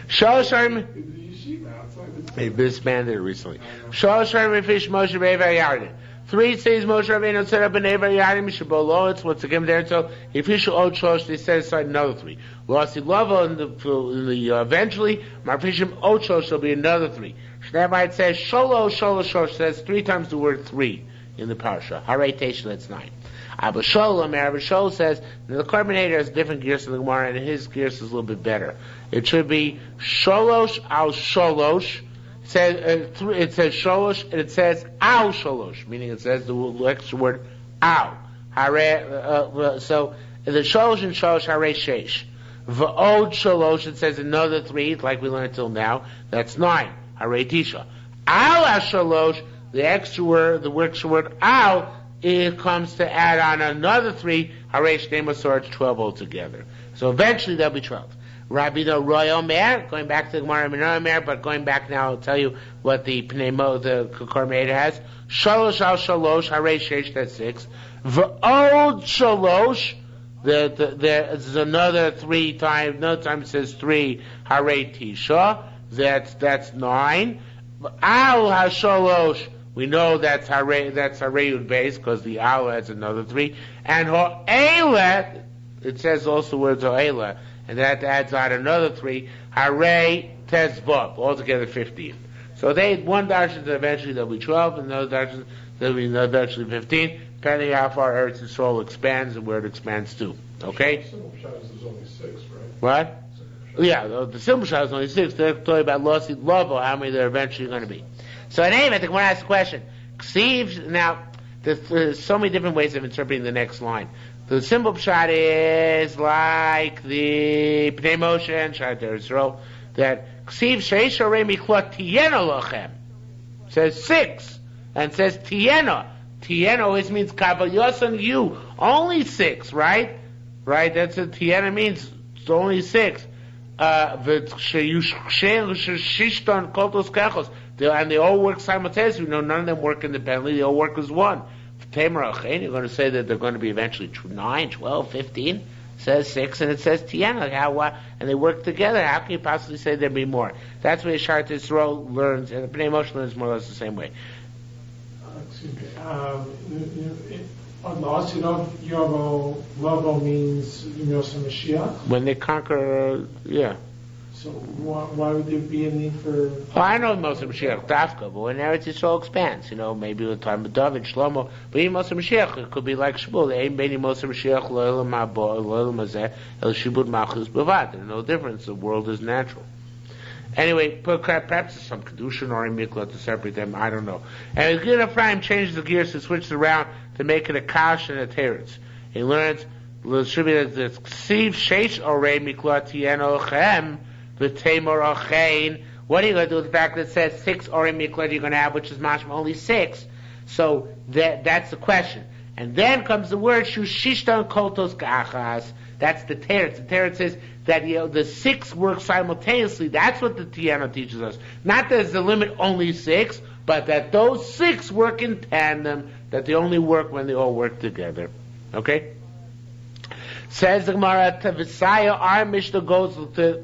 Shalosh Harim. He He disbanded it recently. Shalosh Harim Fish Moshe Beva Yarden. 3 says Moshe Rabbeinu set up an Eva Yadim Shabolo. It's what's again there. So if you should old Shosh, they set aside another 3. Lost Lava in the eventually Marfishim old Shosh will be another 3. Thereby it says Sholo Shosh says 3 times the word 3 in the parasha. Harei Tesh, that's 9. Abba Shol says the Carbonator has different gears in the Gemara, and his gears is a little bit better. It should be Sholosh al Sholosh. It says sholosh and it says al sholosh, meaning it says the extra word al. So the sholosh and sholosh hare sheish. V'od sholosh, it says another 3, like we learned till now. That's 9. Hare tisha. Al sholosh, the extra word, the extra word al, it comes to add on another 3. Hare shnei masor, it's 12 altogether. So eventually there'll be 12. Rabbi the Roy Omer, going back to the Gemara in Omer, but going back now, I'll tell you what the Kormeida has. Shalosh al Shalosh, Hare Sheish, that's 6. V'od Shalosh, there's another 3 times, another time it says 3, Hare Tisha, that's 9. Al HaShalosh, we know that's Hareyud base, because the Al has another 3. And Ho'ela, it says also words Ho'ela, and that adds on another 3. Hare Tezvav, altogether 15. So one darshan eventually there'll be 12, and another darshan there'll be eventually 15, depending how far Eretz Yisrael expands and where it expands to. Okay? Simple Shabbos is only 6, right? What? Yeah, the simple Shabbos is only 6. They're talking about Losid Lovo, how many there are eventually going to be. So in any event, I want to ask a question. Ksiv, now, there's so many different ways of interpreting the next line. The simple pshat is like the Pnei Moshe and Shad Yisrael, that Ksiv Sheish Orei Miklot Tieno Lochem says 6, and says Tieno. Tieno means Kabal Yosan you. Only 6, right? Right? That's what Tieno means. It's only 6. And they all work simultaneously. None of them work independently. They all work as one. Tamer Achain, you're going to say that they're going to be eventually 9, 12, 15. It says 6 and it says Tiana. And they work together. How can you possibly say there'd be more? That's where Yishar Yisrael learns, and the Pnei Moshe learns more or less the same way. Excuse me. On the Asidov, Yovo means Yosef Mashiach. When they conquer, yeah. So why would there be a need for... Well, I know Moshe Mashiach Dafka, but when Eretz Yisrael expands, maybe with the time of David, Shlomo, but even Moshe Mashiach, it could be like Shmuel. Ein Beni Moshe Mashiach Lo'elam Haba, Lo'elam Hazeh, El Shibud Malchus Bavad. There's no difference. The world is natural. Anyway, perhaps there's some Kedusha or Mikla to separate them. I don't know. And the Gid Ephraim changes the gears to switch it around to make it a Kash and a Teretz. He learns, distribute the Ksiv Sheish Orei Mikla Tieno Chem, the Tamor Achain. What are you going to do with the fact that it says 6 Orei Mikla you're going to have, which is mashma only 6? So that's the question. And then comes the word Shushishtan Koltos Ka'achas. That's the Teretz. The Teretz says that the 6 work simultaneously. That's what the Tiana teaches us. Not that there's the limit only 6, but that those 6 work in tandem, that they only work when they all work together. Okay? Says the Gemara, Tavisaya, our Mishnah goes to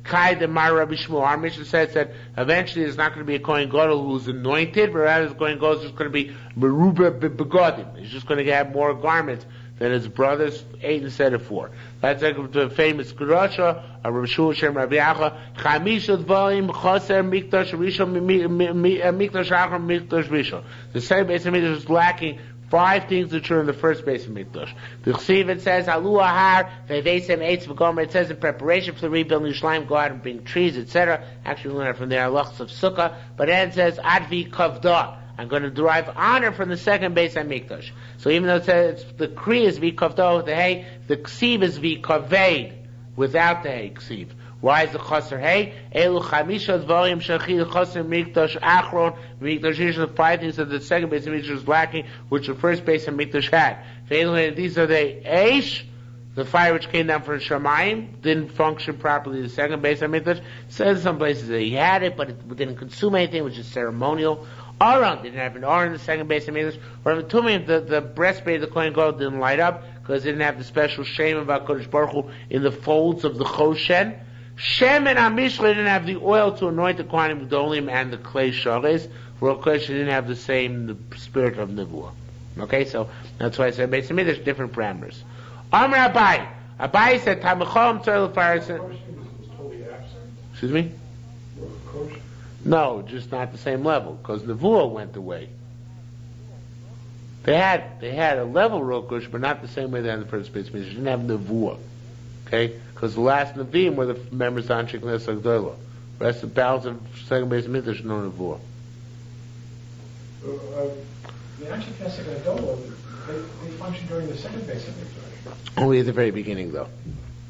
Kai de Mar Rabbi Shmuel. Our Mishnah says that eventually there's not going to be a Kohen Gadol who's anointed, but rather the Kohen Gadol is just going to be Meruba Begodim. He's just going to have more garments than his brothers, 8 instead of 4. That's like the famous Gerusha, Rabbi Shul Shem Rabbi Acha, Chamishot Volim, Choser, Mikdash, Rishon, Mikdash Achar, Mikdash Rishon. The same Beis HaMikdash is lacking 5 things which are in the first Beis HaMikdash. The Chsiv, it says, Alu Ahar, Vevesem Eitz V'gomer, it says in preparation for the rebuilding Yerushalayim, go out and bring trees, etc. Actually, we learn it from the halachos of Sukkah, but then it says, Advi Kavdah. I'm going to derive honor from the second Beis HaMikdash. So even though it says the Kri is V'kavdah with the Hey, the Ksiv is V'kaved without the Hey Ksiv. Why is the Chaser Hey? Elu Chamishot Volim Shachid Chaser Mikdash Achron Mikdash Rishon, the 5 things that the second Beis HaMikdash is lacking, which the first Beis HaMikdash had. These are the Eish, the fire which came down from Shamayim, didn't function properly. The second Beis HaMikdash says in some places that he had it, but it didn't consume anything, which is ceremonial. Aron didn't have an Aron in the second Beis HaMikdash. Or the Tumim, the breastplate of the Kohen Gadol didn't light up because it didn't have the special Shem of HaKadosh Baruch Hu in the folds of the Choshen. Shem and Amishla didn't have the oil to anoint the Kohanim Gedolim and the clay shares. For Kodesh didn't have the spirit of Nevuah. Okay, so that's why I said Beis HaMikdash different parameters. Amr Abai. Abai said, Tamachom Tzorel Faris. Excuse me? No, just not the same level, because Nevuah went away. They had a level Rokush, but not the same way they had in the first Beis HaMikdash. They didn't have Nevuah. Okay? Because the last Nevi'im were the members of Anshe Knesset Agdolah. The rest of the balance of second Beis HaMikdash, no Nevuah. The Anshe Knesset Agdolah, they functioned during the second Beis HaMikdash. Only at the very beginning, though.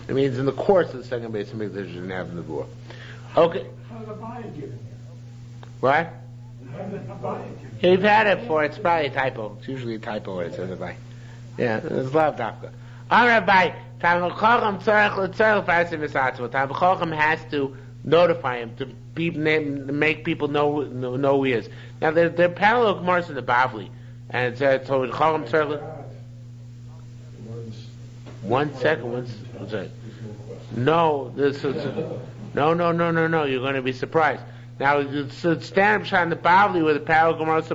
It means in the course of the second Beis HaMikdash, you didn't have Nevuah. Okay. How did the Abai get in here? What? How did the Abai get in Yeah, you've had it before. It's probably a typo. It's usually a typo where it says Abai. Yeah, it's love Dafka. Amr Abai. Talmud Chacham has to notify him to make people know who he is. Now there are parallel Gemaras in the Bavli, and it says Talmud Chacham Tzarech. 1 second. What's that? No, this is no. You're going to be surprised. Now it's standard shot in the Bavli where the parallel Gemaras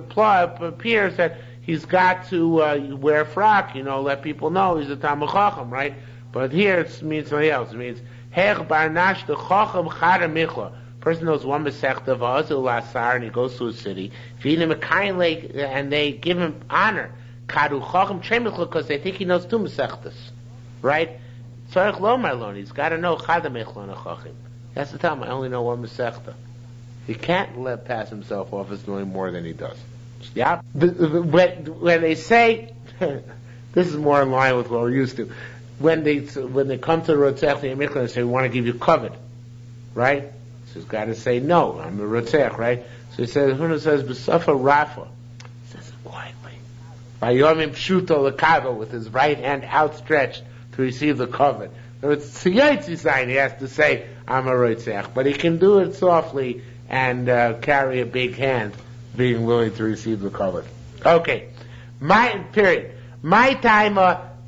appears that he's got to wear a frock, let people know he's a Talmud Chacham, right? But here it means something else. It means Hech Barnash the Chacham Chara Michla. Person knows one Masechta V'Azil Lasar, and he goes to a city. Feed him a kind lake, and they give him honor. Kadu Chacham Tremichla, because they think he knows 2 Masechtas, right? Tzarech Lo Marlon. He's got to know Chada Michla and a Chacham. He has to tell him, I only know 1 Masechta. He can't let pass himself off as knowing more than he does. Yeah. When they say, this is more in line with what we're used to. When they come to the Rotzech, the Mikla, and say, we want to give you covet, right? So he's got to say, no, I'm a Rotzech, right? So he says, B'safa Rafa. He says it quietly. Vayomim Pshuto L'Kava, with his right hand outstretched to receive the covet. So it's Tziyotzi sign, he has to say, I'm a Rotzech. But he can do it softly and carry a big hand, being willing to receive the covet. Okay. My time,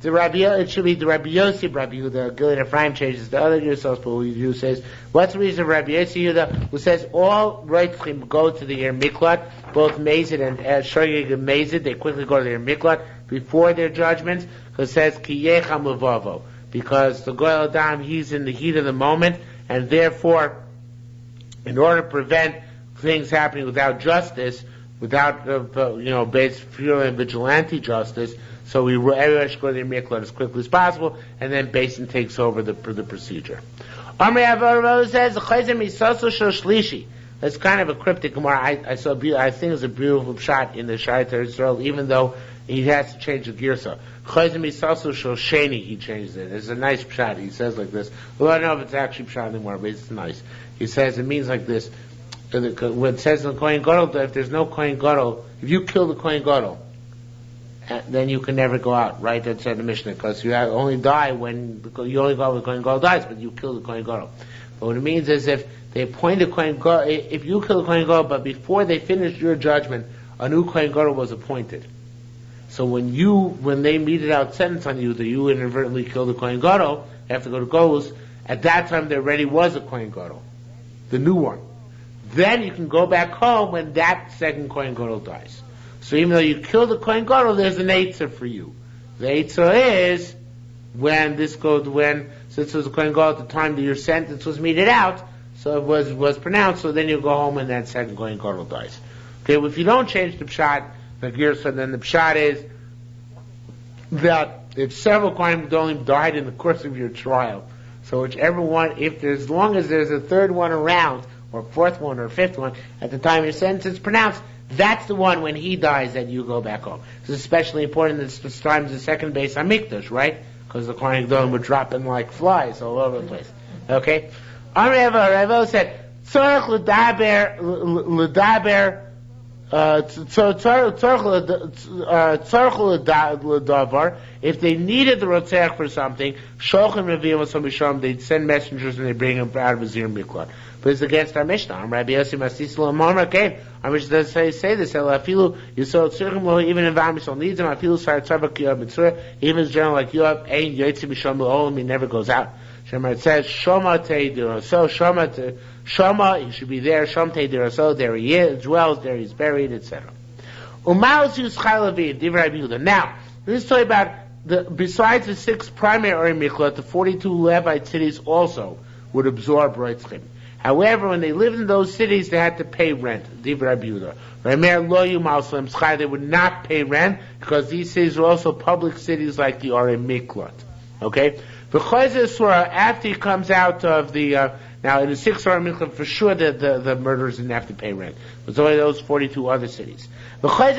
it should be the Rabbi Yossi, Rabbi Yehuda, Gilad Ephraim changes the other Yerushalmi, but who says, what's the reason of Rabbi Yossi Yehuda, who says all Reitzchim go to the Yer Miklat, both Mazid and Shoyeg and Mazid, they quickly go to the Yer Miklat before their judgments, because it says, Ki Yecham Levavo, because the Goel Adam, he's in the heat of the moment, and therefore, in order to prevent things happening without justice, without, based purely on vigilante justice, so everyone should go to the Miklat as quickly as possible, and then Basin takes over the procedure. Amri Avarov says, that's kind of a cryptic Gemara. I think it's a beautiful shot in the Shayat Israel, even though he has to change the girsa. He changes it. It's a nice shot. He says like this. Well, I don't know if it's actually shot anymore, but it's nice. He says, it means like this. When it says in the Kohen Gadol, if there's no Kohen Gadol, if you kill the Kohen Gadol, then you can never go out, right? That's in the Mishnah, because you only die when you only go out when the Kohen Gadol dies, but you kill the Kohen Gadol. But what it means is if they appoint a Kohen Gadol, if you kill the Kohen Gadol, but before they finished your judgment, a new Kohen Gadol was appointed. So when they meted out sentence on you that you inadvertently killed the Kohen Gadol, they have to go to Golus, At that time, there already was a Kohen Gadol, the new one. Then you can go back home when that second Kohen Gadol dies. So even though you kill the Kohen Gadol, there's an Eitzah for you. The Eitzah is since it was a Kohen Gadol at the time that your sentence was meted out, so it was pronounced, so then you go home when that second Kohen Gadol dies. Okay, well, if you don't change the Pshat, like Yerushalmi, then the Pshat is that if several Kohen Gadolim died in the course of your trial, so whichever one, as long as there's a third one around, or fourth one, or fifth one, at the time your sentence is pronounced, that's the one when he dies that you go back home. This is especially important at the times the second base on Mikdash, right? Because the Kohen Gadolim were dropping like flies all over the place. Okay? Rava said, Tzorach l'daber, if they needed the Rotzeach for something, Shochem Revi'im Misham, they'd send messengers and they bring him out of Azir Miklot. But it's against our Mishnah. Rabbi Yossi Masisla Amar came. Our Mishnah does say this. Afilu Yisrael Tzirchim Lo, even if Am Yisrael needs him, Afilu Sar Tzavak Yoav Mitzvah, even as general like Yoav, Ein Yotzi Misham Lo, he never goes out. Shemar, it says, Shoma Teidiro. So, Shoma, he should be there. Shom Teidiro. So, there he is, dwells, there he's buried, etc. Umaus Yuschai Levi, Divrei Yehuda. Now, this is talking about besides the 6 primary Miklat, the 42 Levite cities also would absorb Reitzchim. However, when they lived in those cities, they had to pay rent. Divrei Yehuda. They would not pay rent because these cities were also public cities like the Arei Miklat. Okay? After he comes out of the now in the 6 Arei Miklat, for sure the murderers didn't have to pay rent. It was only those 42 other cities. But he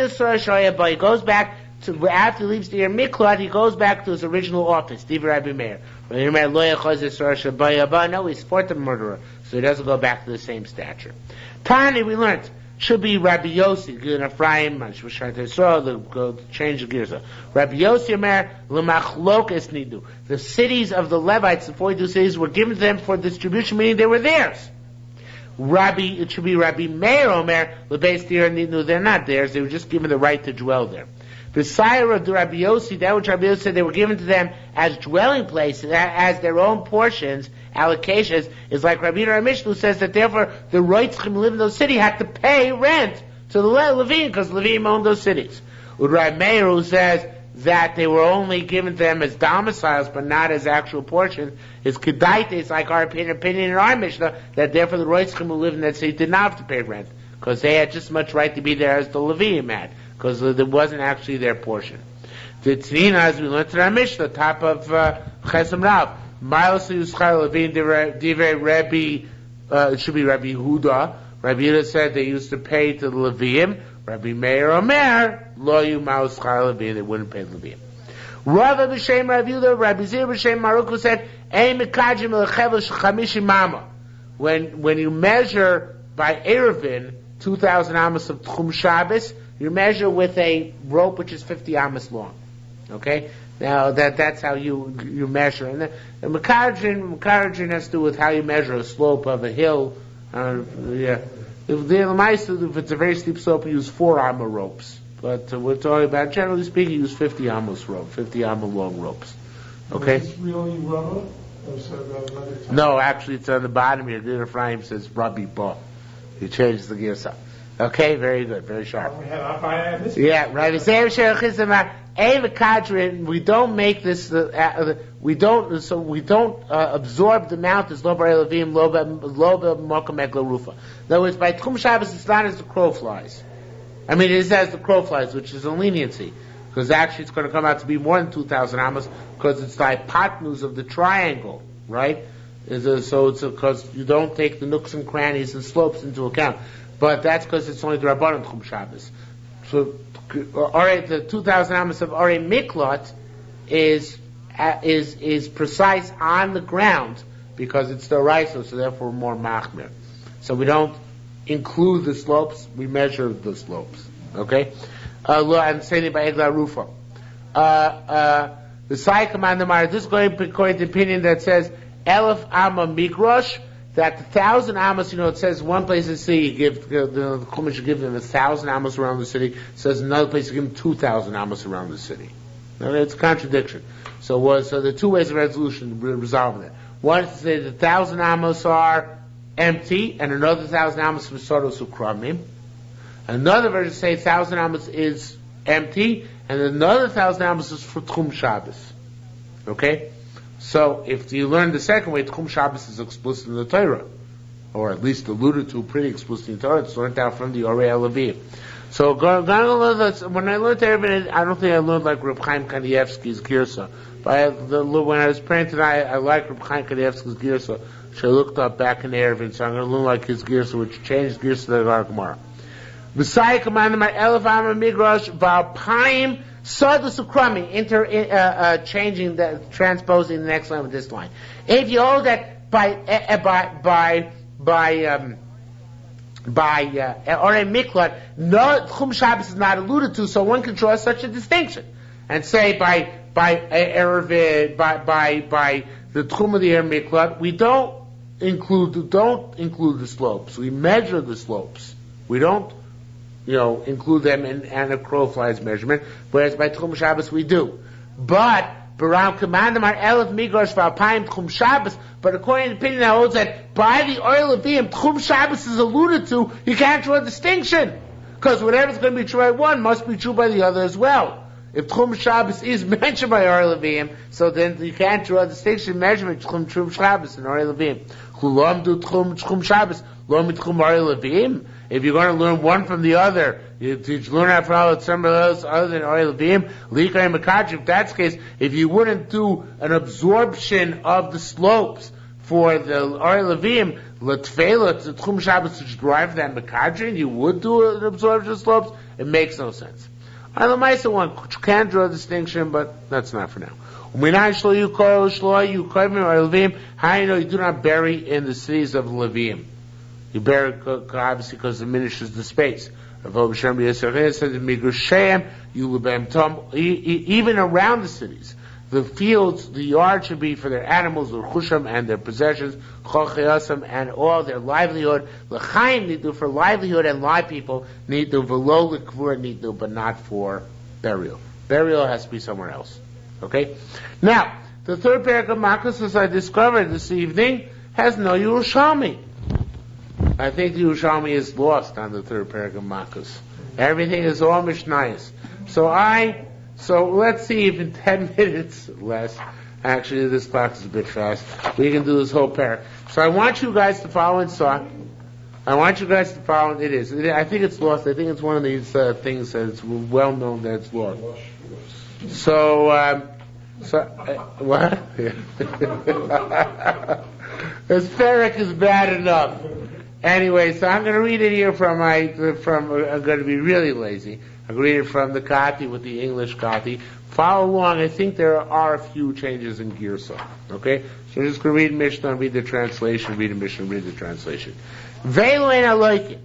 goes back to, after he leaves the Arei Miklat, he goes back to his original office. Divrei Rabbi Meir. No, he support the murderer, so he doesn't go back to the same stature. Tani, we learned, should be Rabbi Yossi, Gilin Ephraim, the change of gears. Rabbi Yossi Omer, L'machlokes nidu. The cities of the Levites, the 42 cities, were given to them for distribution, meaning they were theirs. It should be Rabbi Meir Omer, L'beis dir nidu, they're not theirs, they were just given the right to dwell there. The sire of the Rabbi Yossi, that which Rabbi Yossi said they were given to them as dwelling places, as their own portions, allocations, is like Rabbi Ramish, who says that therefore the Reitzchim who live in those cities had to pay rent to the Levim, because Levim owned those cities. Rabbi Meir, who says that they were only given to them as domiciles, but not as actual portions, is Kedaita, it's like our opinion in our Mishnah, that therefore the Reitzchim who live in that city did not have to pay rent, because they had just as much right to be there as the Levim had, because it wasn't actually their portion. The Tzina, as we learned in our Mishnah, top of Chesem Rav, Miles Yuschai Levin Divrei Rabbi, it should be Rabbi Yehuda. Rabbi Yehuda said they used to pay to the Levim. Rabbi Meir Omer, Lo Yu Miles Yuschai Levin, they wouldn't pay the Levim. Rava b'shem Rabbi Yehuda, Rabbi Zir b'shem Maruku said, Ein mekajim l'chevel sh'chamishi mama. When you measure by Erevin, 2,000 amos of Tchum Shabbos, you measure with a rope which is 50 amos long. Okay? Now, that's how you measure. And the Mekarajin has to do with how you measure a slope of a hill. If it's a very steep slope, you use 4 amma ropes. But we're talking about, generally speaking, you use 50 amos rope, 50 amma long ropes. Okay? Is this really rubber? No, actually, it's on the bottom here. The Ephraim says Rabbi Ba. He changes the gears up. Okay, very good, very sharp. Yeah, right. We don't make this. We don't absorb the mount as loba levim loba mokum ekla rufa. In other words, by Tchum Shabbos, it's not as the crow flies. I mean, it is as the crow flies, which is a leniency, because actually it's going to come out to be more than 2,000 amos, because it's the hypotenuse of the triangle, right? So it's because you don't take the nooks and crannies and slopes into account. But that's because it's only the Rabbanan Tchum Shabbos. So, the 2,000 amos of Arei Miklat is precise on the ground because it's the Raiso, so therefore more machmir. So we don't include the slopes; we measure the slopes. Okay. I'm saying it by Egla Rufa. The Sai Commander Mar. This is going according to the opinion that says Elef Amma Migrosh. That the 1,000 amos, it says one place in the city, the Chumash should give them 1,000 amos around the city. It says another place to give them 2,000 amos around the city. Now, it's a contradiction. So the two ways of resolution resolving it. One is to say the 1,000 amos are empty, and another 1,000 amos for sodos ukramim. Another version say 1,000 amos is empty, and another 1,000 amos is for Tchum Shabbos. Okay? So if you learn the second way, Tchum Shabbos is explicit in the Torah, or at least alluded to pretty explicitly in the Torah. It's learned out from the Orei Levim. So when I learned Erevin, I don't think I learned like Reb Chaim Kanievsky's Girsa. But when I was praying tonight, I like Reb Chaim Kanievsky's Girsa, which I looked up back in Erevin, so I'm going to learn like his Girsa, which changed Girsa to the Gemara. Messiah commanded my Elef Amar Migrash Valpaim Sadus Ukrami, changing transposing the next line with this line. If you hold that by Orei Miklat, no Tchum Shabbos is not alluded to, so one can draw such a distinction and say by Erev by the Tchum of the Orei Miklat, we don't include the slopes. We measure the slopes. We don't include them in a crow fly's measurement, whereas by Tchum Shabbos we do. But Baram commanded our Elef Migrash Valpaim Tchum Shabbos, but according to the opinion that holds that by the Orei Levim, Tchum Shabbos is alluded to, you can't draw a distinction. Because whatever's going to be true by one must be true by the other as well. If Tchum Shabbos is mentioned by Orei Levim, so then you can't draw a distinction measurement Tchum Shabbos and Orei Levim. Chulam do Tchum Shabbos, lo mitchum Orei Levim. If you're going to learn one from the other, you learn how to follow somebody else other than Orei Levim, Likai Makachi. If that's the case, if you wouldn't do an absorption of the slopes for the Orei Levim, L'Tfeilah, to Tchum Shabbos to drive that Makachi, you would do an absorption of slopes, it makes no sense. On the Maisa one can draw a distinction, but that's not for now. How you know you do not bury in the cities of Levim? You bury obviously because it diminishes the space. Even around the cities, the fields, the yard should be for their animals, l'chusham, and their possessions, and all their livelihood. L'chaim need to for livelihood, and live people need to v'lo l'kvur need to, but not for burial. Burial has to be somewhere else. Okay. Now, the third parak of Makkos, as I discovered this evening, has no Yerushalmi. I think the Yerushalmi is lost on the third parak of Makkos. Everything is all Mishnayos. So let's see if in 10 minutes less, actually this clock is a bit fast, we can do this whole parak. So I want you guys to follow in Sot. I think it's lost. I think it's one of these things that it's well known that it's lost. What? This parak is bad enough. Anyway, so I'm going to read it here I'm going to be really lazy. I'm going to read it from the Kati with the English Kati. Follow along. I think there are a few changes in Girsa. Okay? So I'm just going to read Mishnah and read the translation, read the Mishnah, read the translation. Veilu ein aloikin.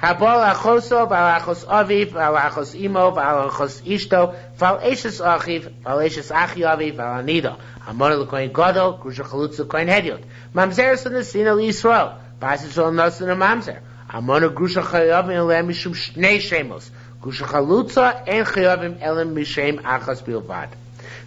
Habal achoso, bal achos aviv, bal achos imo, bal achos ishto, bal eshes achiv, bal eshes achi aviv, bal anido. Amor l'koin gadol, grusha chalutz l'koin hediot. Mamzeres l'nesina l'Yisrael. Bas Yisrael nosin a mamzer. Amor grusha chayavim elem mishum shnei shemos. Grusha chalutza en chayavim elem mishem achas bilvad.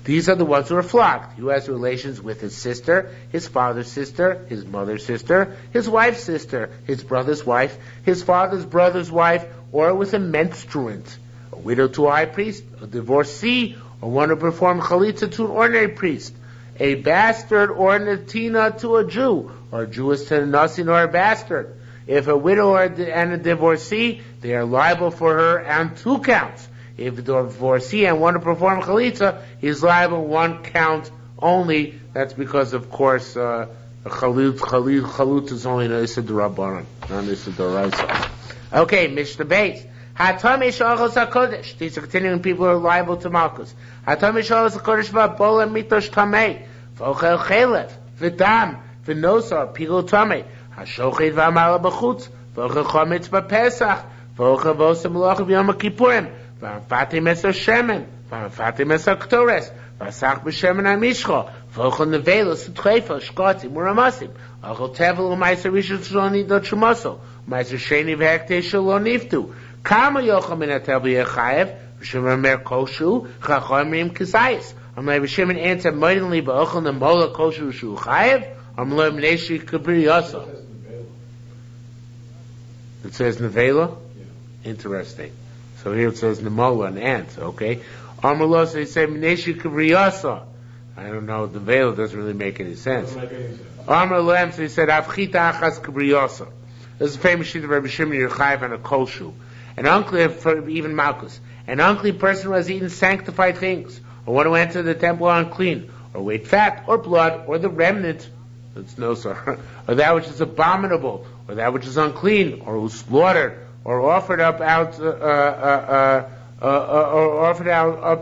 These are the ones who are flogged. Who has relations with his sister, his father's sister, his mother's sister, his wife's sister, his brother's wife, his father's brother's wife, or with a menstruant, a widow to a high priest, a divorcee, or one who performed chalitza to an ordinary priest, a bastard or netina to a Jew, or a Jewess to a nasin or a bastard. If a widow and a divorcee, they are liable for her on 2 counts. If the divorcee and one to perform chalitza, he's liable 1 count only. That's because, of course, chalut is only an issa d'rabbanan, not an issa d'oraisa. Okay, Mishnah Beis. Hatamei shachos hakodesh. These are continuing people who are liable to malchus. Hatamei shachos hakodesh v'abola mitosh tamei v'ochel chelev v'dam v'nosar pigul tamei hashochet v'amala b'chutz v'ochel chometz b'pesach v'ochel v'osem l'ochav yom kippurim. V'afatim es shemen, v'afatim es ktores, v'asach b'shemen amishcho, v'ochel nevelos u'tchefel shkotzim u'ramasim, ochel tevel u'maiser rishon shlo nidot shumoso, u'maiser sheni v'hekte shlo niftu. Kama yochel min hatevel yechayev, v'shem mer koshu, chachom rim kizayis. Rabbi Shimon answered, "Moedinli ba'ochel nemola kosher shu chayev." It says nevela. Yeah. Interesting. So here it says nemola, an ant. Okay. Amrlos, they say Mneshi Kabriyasa. I don't know, the veil doesn't really make any sense. Amr Lem, so he said, Avchita Achas Kabriyasa. This is a famous sheet of Rabbi Shimon Yerchayv and a kolshu. An unclean, for even Makkos, an unclean person who has eaten sanctified things, or one who entered the temple unclean, or weighed fat, or blood, or the remnant, that's no sir, or that which is abominable, or that which is unclean, or who slaughtered, or offered up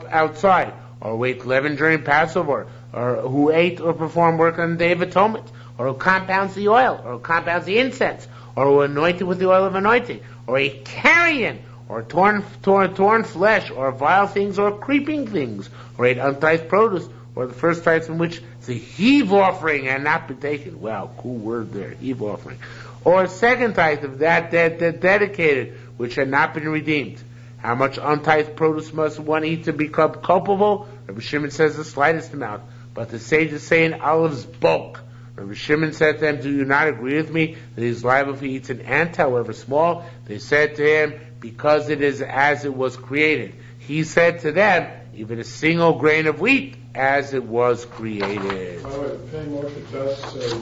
outside, or who ate leaven during Passover, or who ate or performed work on the Day of Atonement, or who compounds the oil, or who compounds the incense, or who anointed with the oil of anointing, or a carrion, or torn flesh, or vile things, or creeping things, or ate untithed produce, or the first tithe from which is a heave offering and not been taken. Wow, cool word there, heave offering. Or a second tithe of that dedicated, which had not been redeemed. How much untithed produce must one eat to become culpable? Rabbi Shimon says the slightest amount, but the sages say in olive's bulk. Rabbi Shimon said to them, do you not agree with me that he is liable if he eats an ant, however small? They said to him, because it is as it was created. He said to them, even a single grain of wheat as it was created. By the way, Penny Moshe does say,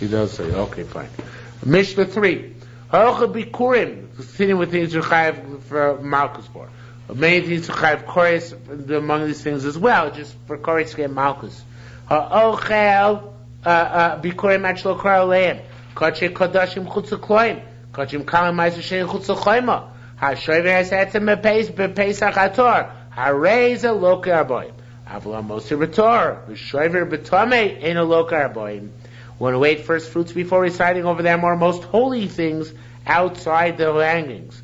he does say, okay, fine. Mishnah 3. Halacha bikurim, continuing with things Yeruchayev for Malchus for. Many things Yeruchayev chorus among these things as well, just for chorus to get Malchus. Ha'ochel bikurim achlo kar aleim, kachem kodashim chutz kloim, kachem kalim ma'aser shein chutz choyma, ha'shover has etzem bepesach hator, ha'reiz a loka arboim, avla moser b'tor, v'shover b'tomei ein a loka arboim. One who ate first fruits before reciting over them are most holy things outside the hangings.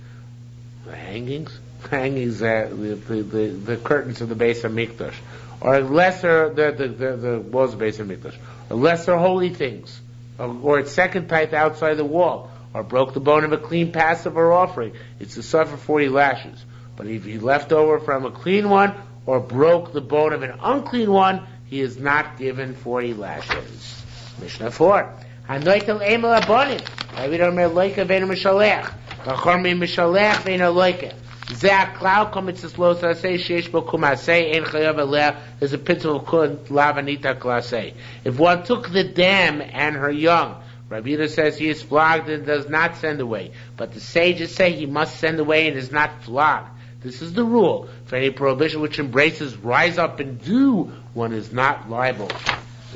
The hangings? Hangings, the curtains of the base of Mikdash. Or lesser, the walls of the base of Mikdash. Or lesser holy things. Or its second tithe outside the wall. Or broke the bone of a clean Passover offering. It's to suffer 40 lashes. But if he left over from a clean one, or broke the bone of an unclean one, he is not given 40 lashes. Mishnah 4. Hanoitel emel abonim. We don't mer loika veinu mishalech. V'chor mi mishalech veinu loika. Zeh aklau komitzis lo sasei sheish bo kumasei ein chayav aleh. There's a principle called lavanita klasei. If one took the dam and her young, Rabbi Yehuda says he is flogged and does not send away. But the sages say he must send away and is not flogged. This is the rule. For any prohibition which embraces rise up and do, one is not liable.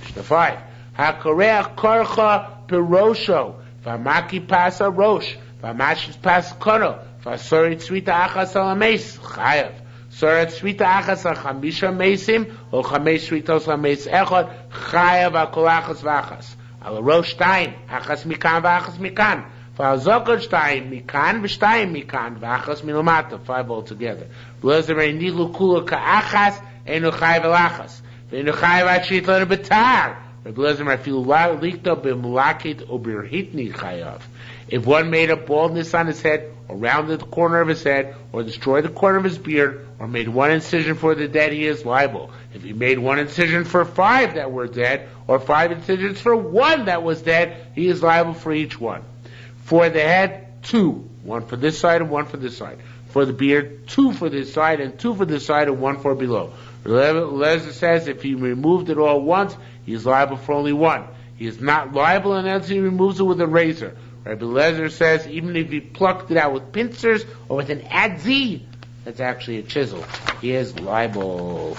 Mishnah 5. HaKoreach korcha pirosho, v'amaki pasa rosh, v'amashis pas kono, v'asorit svita achas al ames, chayav. Sorit svita achas al chamisha mesim, o chamesh svitos al mes echot, chayav al kol achas v'achas. Al rosh shtayim, achas mikan v'achas mikan. V'al zokot shtayim, mikan v'shtayim mikan, v'achas milomata, 5 altogether. V'lezer nilu kula ka'achas, enu chayav al achas. V'enu chayav at shitlan betar. If one made a baldness on his head, or rounded the corner of his head, or destroyed the corner of his beard, or made one incision for the dead, he is liable. If he made one incision for 5 that were dead, or 5 incisions for 1 that was dead, he is liable for each one. For the head, 2. 1 for this side and 1 for this side. For the beard, 2 for this side and 2 for this side and 1 for below. Lezer says if he removed it all once, he is liable for only 1. He is not liable unless he removes it with a razor. Rabbi Lezer says even if he plucked it out with pincers or with an adzi, that's actually a chisel, he is liable.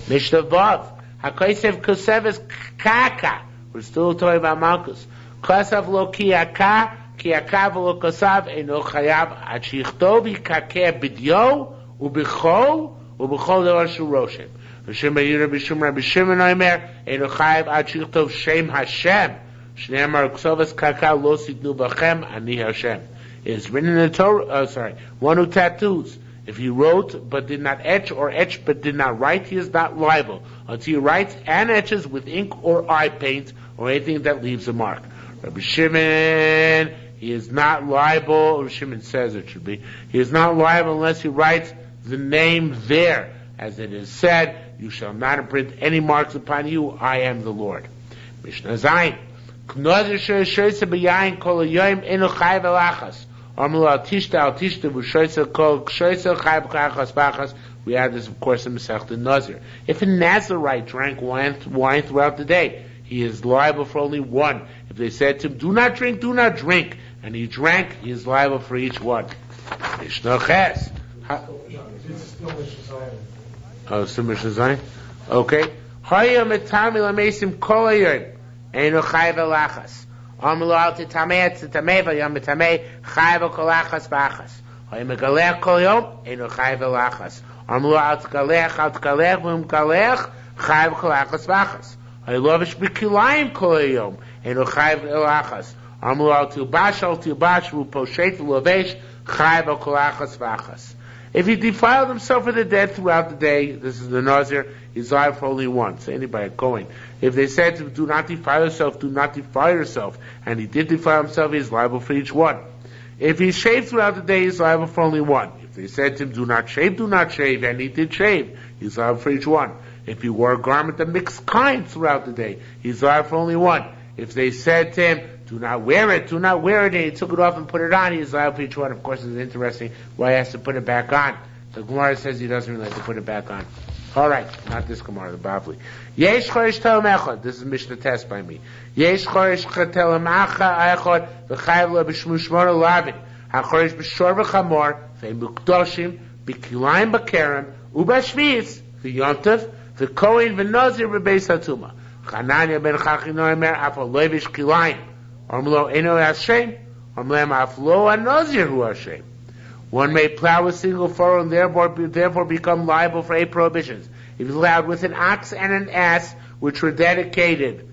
Mishnah Vav. HaKosev koseves kaka. We're still talking about Malchus. Kosev lo kiyaka, kiyaka v'lo kosav eno chayav ad shichto v'kakeh b'dyo u'b'chol u'b'chol devar shu roshem. Hashem Yehuda b'shum Rabbi Shimon Omer eno chayav ad shichtov Shem Hashem shneimar ksovas kaka lo sidnu b'chem ani Hashem. It is written in the Torah. One who tattoos. If he wrote but did not etch, or etched but did not write, he is not liable until he writes and etches with ink or eye paint or anything that leaves a mark. Rabbi Shimon, he is not liable. Rabbi Shimon says it should be. He is not liable unless he writes the name there. as it is said, you shall not imprint any marks upon you, I am the Lord. Mishnah Zayin. Knozer shoyse b'yayin kol yoyim enu chay v'lachas. Amru al tishta v'shoyse kol shoyse chay v'lachas b'achas. We have this, of course, in Masechta Nazir. If a Nazirite drank wine throughout the day, he is liable for only one. If they said to him, do not drink, and he drank, he is liable for each one. Mishnah Ches. Oh, so Mishnah Zayin? Okay. Hayya metami lamesim kol hayoyim enu chay v'lachas. Amru al titamei v'yam metamei chay v'kolachas b'achas. Hayya megalech kol yom enu chay v'lachas. Amru al tkalech v'mkalech chay v'kolachas b'achas. Hayya lovish b'kilayim kol hayom enu chay v'lachas. Amru al tilbash v'poshet v'lovesh chay v'kolachas b'achas. If he defiled himself with the dead throughout the day, this is the Nazir, he's liable for only once. Anybody going. If they said to him, do not defile yourself, and he did defile himself, he's liable for each one. If he shaved throughout the day, he's liable for only one. If they said to him, do not shave, and he did shave, he's liable for each one. If he wore a garment of mixed kinds throughout the day, he's liable for only one. If they said to him, do not wear it, and he took it off and put it on, he's liable for each one. Of course, it's interesting why he has to put it back on. The Gemara says he doesn't really have to put it back on. Alright, not this Gemara, the Bavli. Yesh choresh telem echad, this is Mishnah test by me. Yesh choresh telem echad, v'chayav lo b'shmu shmona lavin, ha-choresh b'shor v'chamor, v'mukdoshim, b'kilayim b'kerem, u'b'shviz, v'yontav, v'kohen v'nozir v'beis hatuma. Chananya ben chachino emer, afal lovish kilayim. Amlo eno Hashem, Amlem aflo anozir hu Hashem. One may plow a single furrow and therefore become liable for 8 prohibitions. If he's allowed with an ox and an ass, which were dedicated,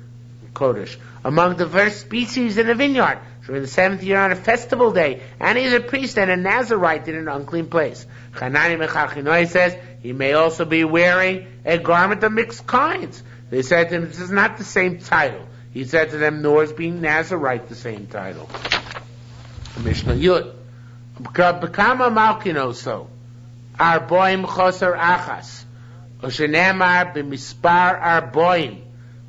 Kodesh, among the first species in a vineyard, during the 7th year on a festival day, and he's a priest and a Nazirite in an unclean place. Chanani Mechachinoi says, he may also be wearing a garment of mixed kinds. They said to him, this is not the same title. He said to them, nor is being Nazirite the same title. Mishnah Yud. B'kama malkinoso. Arboim choser achas. Oshenemar b'mispar arboim.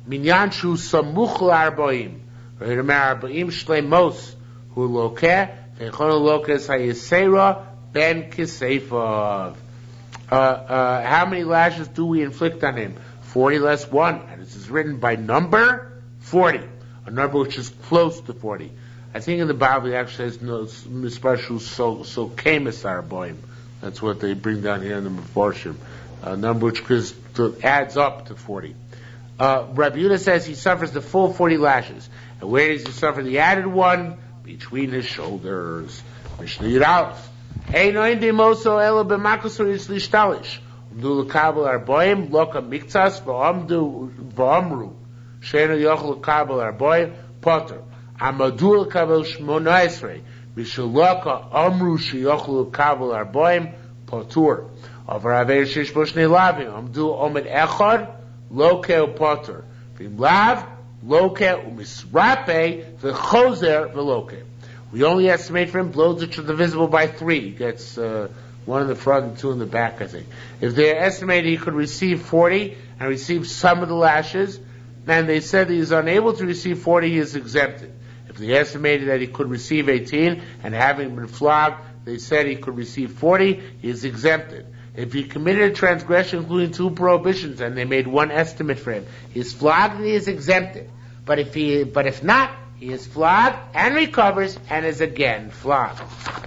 Minyan shu samuch l'arboim. V'himer arboim shleimos. Hu lokeh. V'echon lokeh sayesera ben kisefov. How many lashes do we inflict on him? 40 less 1. And this is written by number 40, a number which is close to 40. I think in the Bible it actually says no mispashu so kemisar boim. That's what they bring down here in the Meforshim. A number which adds up to 40. Rabbi Yehuda says he suffers the full 40 lashes. And where does he suffer the added one? Between his shoulders. Mishnah Yiralef. Eino indi moso elo b'makos u'yitzli shtalish. Umdu l'kabel arboim loka miktsas v'amru. Sheinu yochel kabel arboim potter. Amadul kabel shmona esrei. Mishuloka amru sheyochel kabel arboim potur. Over aver shish boshne lavim. Amdu omed echad loke potter. Vim lav loke umisrape v'chozer v'loke. We only estimate for him blows which are divisible by 3. He gets 1 in the front and 2 in the back, I think. If they estimated he could receive 40 and receive some of the lashes, and they said that he is unable to receive 40, he is exempted. If they estimated that he could receive 18, and having been flogged, they said he could receive 40, he is exempted. If he committed a transgression including 2 prohibitions, and they made 1 estimate for him, he is flogged and he is exempted. But if not, he is flogged and recovers and is again flogged.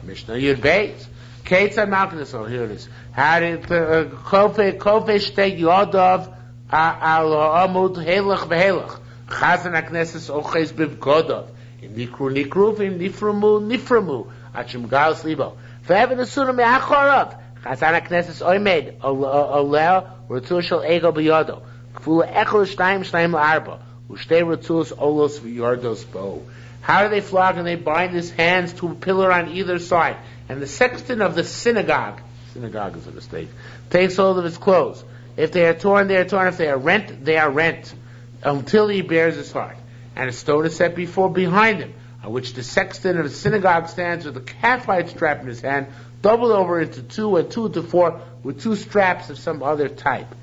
Mishnah Yud Beis. Ketzad Malkinus, oh, here it is. How did Kofe Shteg Yodov al Amud Helach Vehelach. Chazan HaKnesses Oches Bivgodov. In Nikru, in Niframu. Achim Gaus Libo. Ve'evin Asuna Me'achorav. Chazan HaKnesses Oimed. Oleo, Ratul Shal Ego B'yodo. Kfula Echol Shtayim La'arba. Ushtei Ratul Olos V'yordos Bo. How do they flog and they bind his hands to a pillar on either side? And the sexton of the synagogue is a mistake, takes hold of his clothes. If they are torn, they are torn. If they are rent, they are rent. Until he bears his heart. And a stone is set behind him. on which the sexton of the synagogue stands with a calf-hide strap in his hand, doubled over into 2 and 2 into 4, with 2 straps of some other type,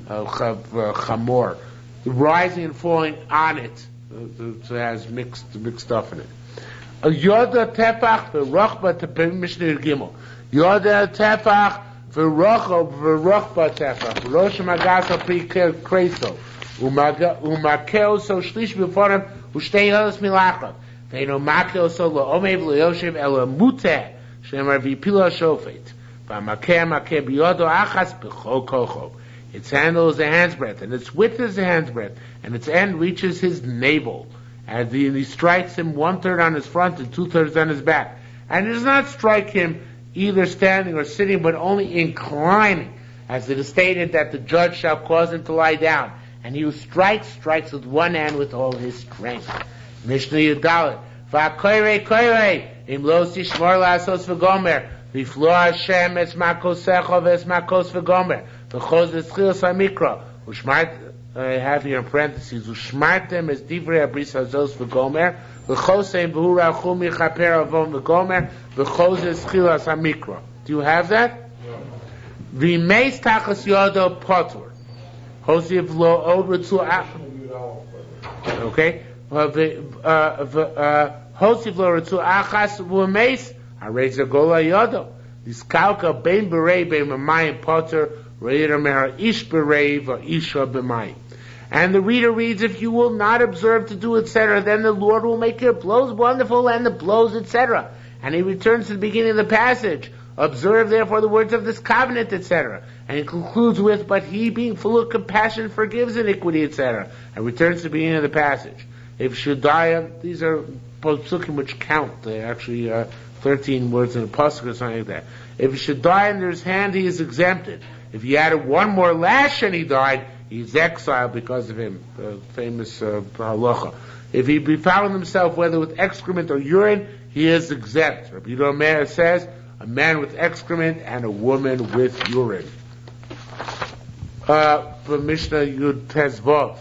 chamor, rising and falling on it. So it has mixed stuff in it. Yoda tefach v'rochba mishnah gimel. Yoda tefach v'rochba tefach. Rosh magasa pri kreso. Umakeo so shlish b'forim u'shtei holos milachav. Ve'no makeo so lo'omev lo'yoshev ela muteh shemar v'pila shofet. V'makeh b'yodo achas b'chol kocho. Its handle is a hand's breadth, and its width is a hand's breadth, and its end reaches his navel. And he strikes him 1/3 on his front and 2/3 on his back. And he does not strike him either standing or sitting, but only inclining, as it is stated that the judge shall cause him to lie down. And he who strikes with one hand with all his strength. Mishnah Yudalit. V'akoyre, im lo tishmor la'asos v'gomer, v'flo Hashem es makosecho v'es makos v'gomer, v'choz v'schilos ha'mikra, u'shmart, I have here in parentheses, u'shmartem es divrei abris hazos v'gomer, v'choseim v'hu rachum michaper avon v'gomer, v'choz v'schilos ha'mikra. Do you have that? V'meis tachas yodo potur. Hosiv lo od ritzu okay? Hosiv lo ritzu achas v'meis, hareza gola yodo. Diskalka bein berei bein mamayim potur, re'ira meha ish berei v'isha b'mayim. And the reader reads, if you will not observe to do, etc., then the Lord will make your blows wonderful and the blows, etc. And he returns to the beginning of the passage. Observe, therefore, the words of this covenant, etc. And he concludes with, but he, being full of compassion, forgives iniquity, etc. And returns to the beginning of the passage. If Shudaya, these are psukim which count. They're actually 13 words in a pasuk or something like that. If he should die under his hand, he is exempted. If he added one more lash and he died, he's exiled because of him. The famous halacha. If he befouled himself, whether with excrement or urine, he is exempt. Rabbi Yehuda Meir says, a man with excrement and a woman with urine. From Mishnah Yud Tezvav.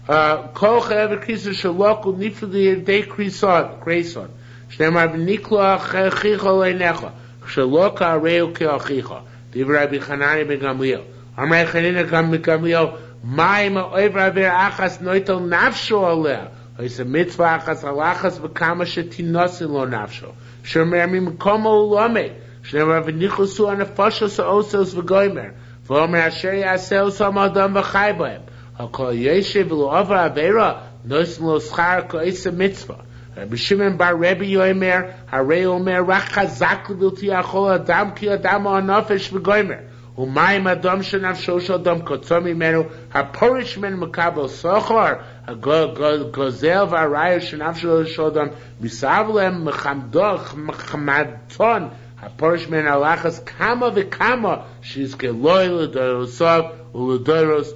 Kol chayav krisa shaloku nifli yedei kreison. Shneimar v'niklo achicha leinecha. Shaloka areu ke'achicha. Divrei Rabbi Chanani ben Gamliel. Amrei Chanina ben Gamliel. Ma'im ha'oivra ver achas noitel nafsho aleh. It's a mitzvah achas alachas v'kama shetinasi lo nafsho. Shemer mimkomo ulome. Shemer v'nichusu anafashos ha'osos v'goymer. V'omer asher yaseh osam adam v'chai b'hem. Ha'kol yeshe v'lo ava avera. Nosin lo schar ka'isa mitzvah. Rabbi Shimon bar Rebbe Yomer. Harei omer rach chazak l'bilti achol adam ki adam ha'nafesh v'goymer. Umayim adam shenafsho sh'adam kotzom imenu. Ha'porish men mekabel sochor. Gozel v'araya shenafsho sh'adam. Misavlem mechamdon. Ha'porish men alachas kama v'kama. She's keloi l'dorosav u'l'doros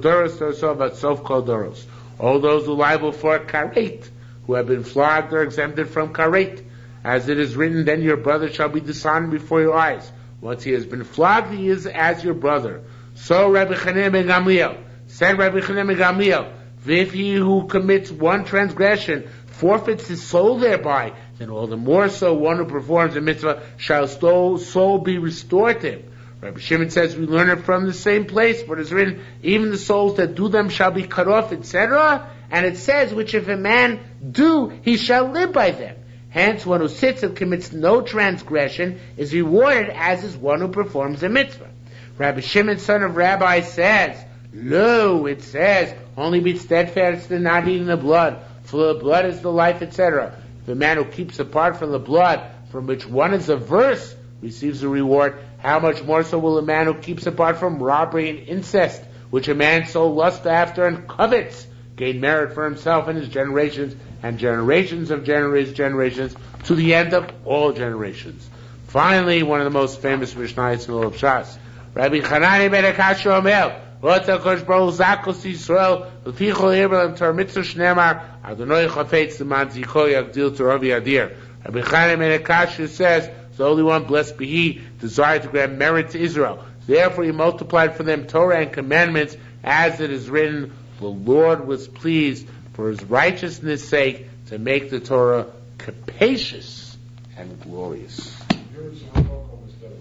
dorosav at sof kol doros. All those who liable for karet, who have been flogged, are exempted from karet. As it is written, then your brother shall be dishonored before your eyes. Once he has been flogged, he is as your brother. So Rabbi Chanina ben Gamliel, said Rabbi Chanina ben Gamliel, if he who commits one transgression forfeits his soul thereby, then all the more so one who performs a mitzvah shall soul be restored to him. Rabbi Shimon says we learn it from the same place, where it is written, even the souls that do them shall be cut off, etc. And it says, which if a man do, he shall live by them. Hence, one who sits and commits no transgression is rewarded as is one who performs a mitzvah. Rabbi Shimon, son of Rabbi, says, no, it says, only be steadfast in not eating the blood, for the blood is the life, etc. The man who keeps apart from the blood, from which one is averse, receives a reward. How much more so will a man who keeps apart from robbery and incest, which a man so lusts after and covets, gain merit for himself and his generations, and generations of generations, to the end of all generations. Finally, one of the most famous Mishnayos in all of Shas, Rabbi Chanani ben Akasha Omer, Rotza Kosh Baruch Zakos Yisrael, L'tichol Yirbalem Tor Mitzvah Shneimar, Adonai Chafetz L'man Ziko Yagdil Torah V'Yadir. Rabbi Chanani ben Akasha says, the Holy One, blessed be He, desired to grant merit to Israel. Therefore He multiplied for them Torah and commandments, as it is written, the Lord was pleased for His righteousness' sake to make the Torah capacious and glorious. Here's Makkos instead of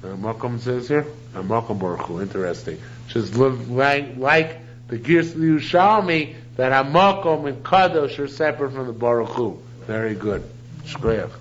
Kadosh. Makom says here? Makom Baruch Hu, interesting. Just like the Gears of the Yerushalmi, that Hamakom and Kadosh are separate from the Baruch Hu. Very good. Shkoyach.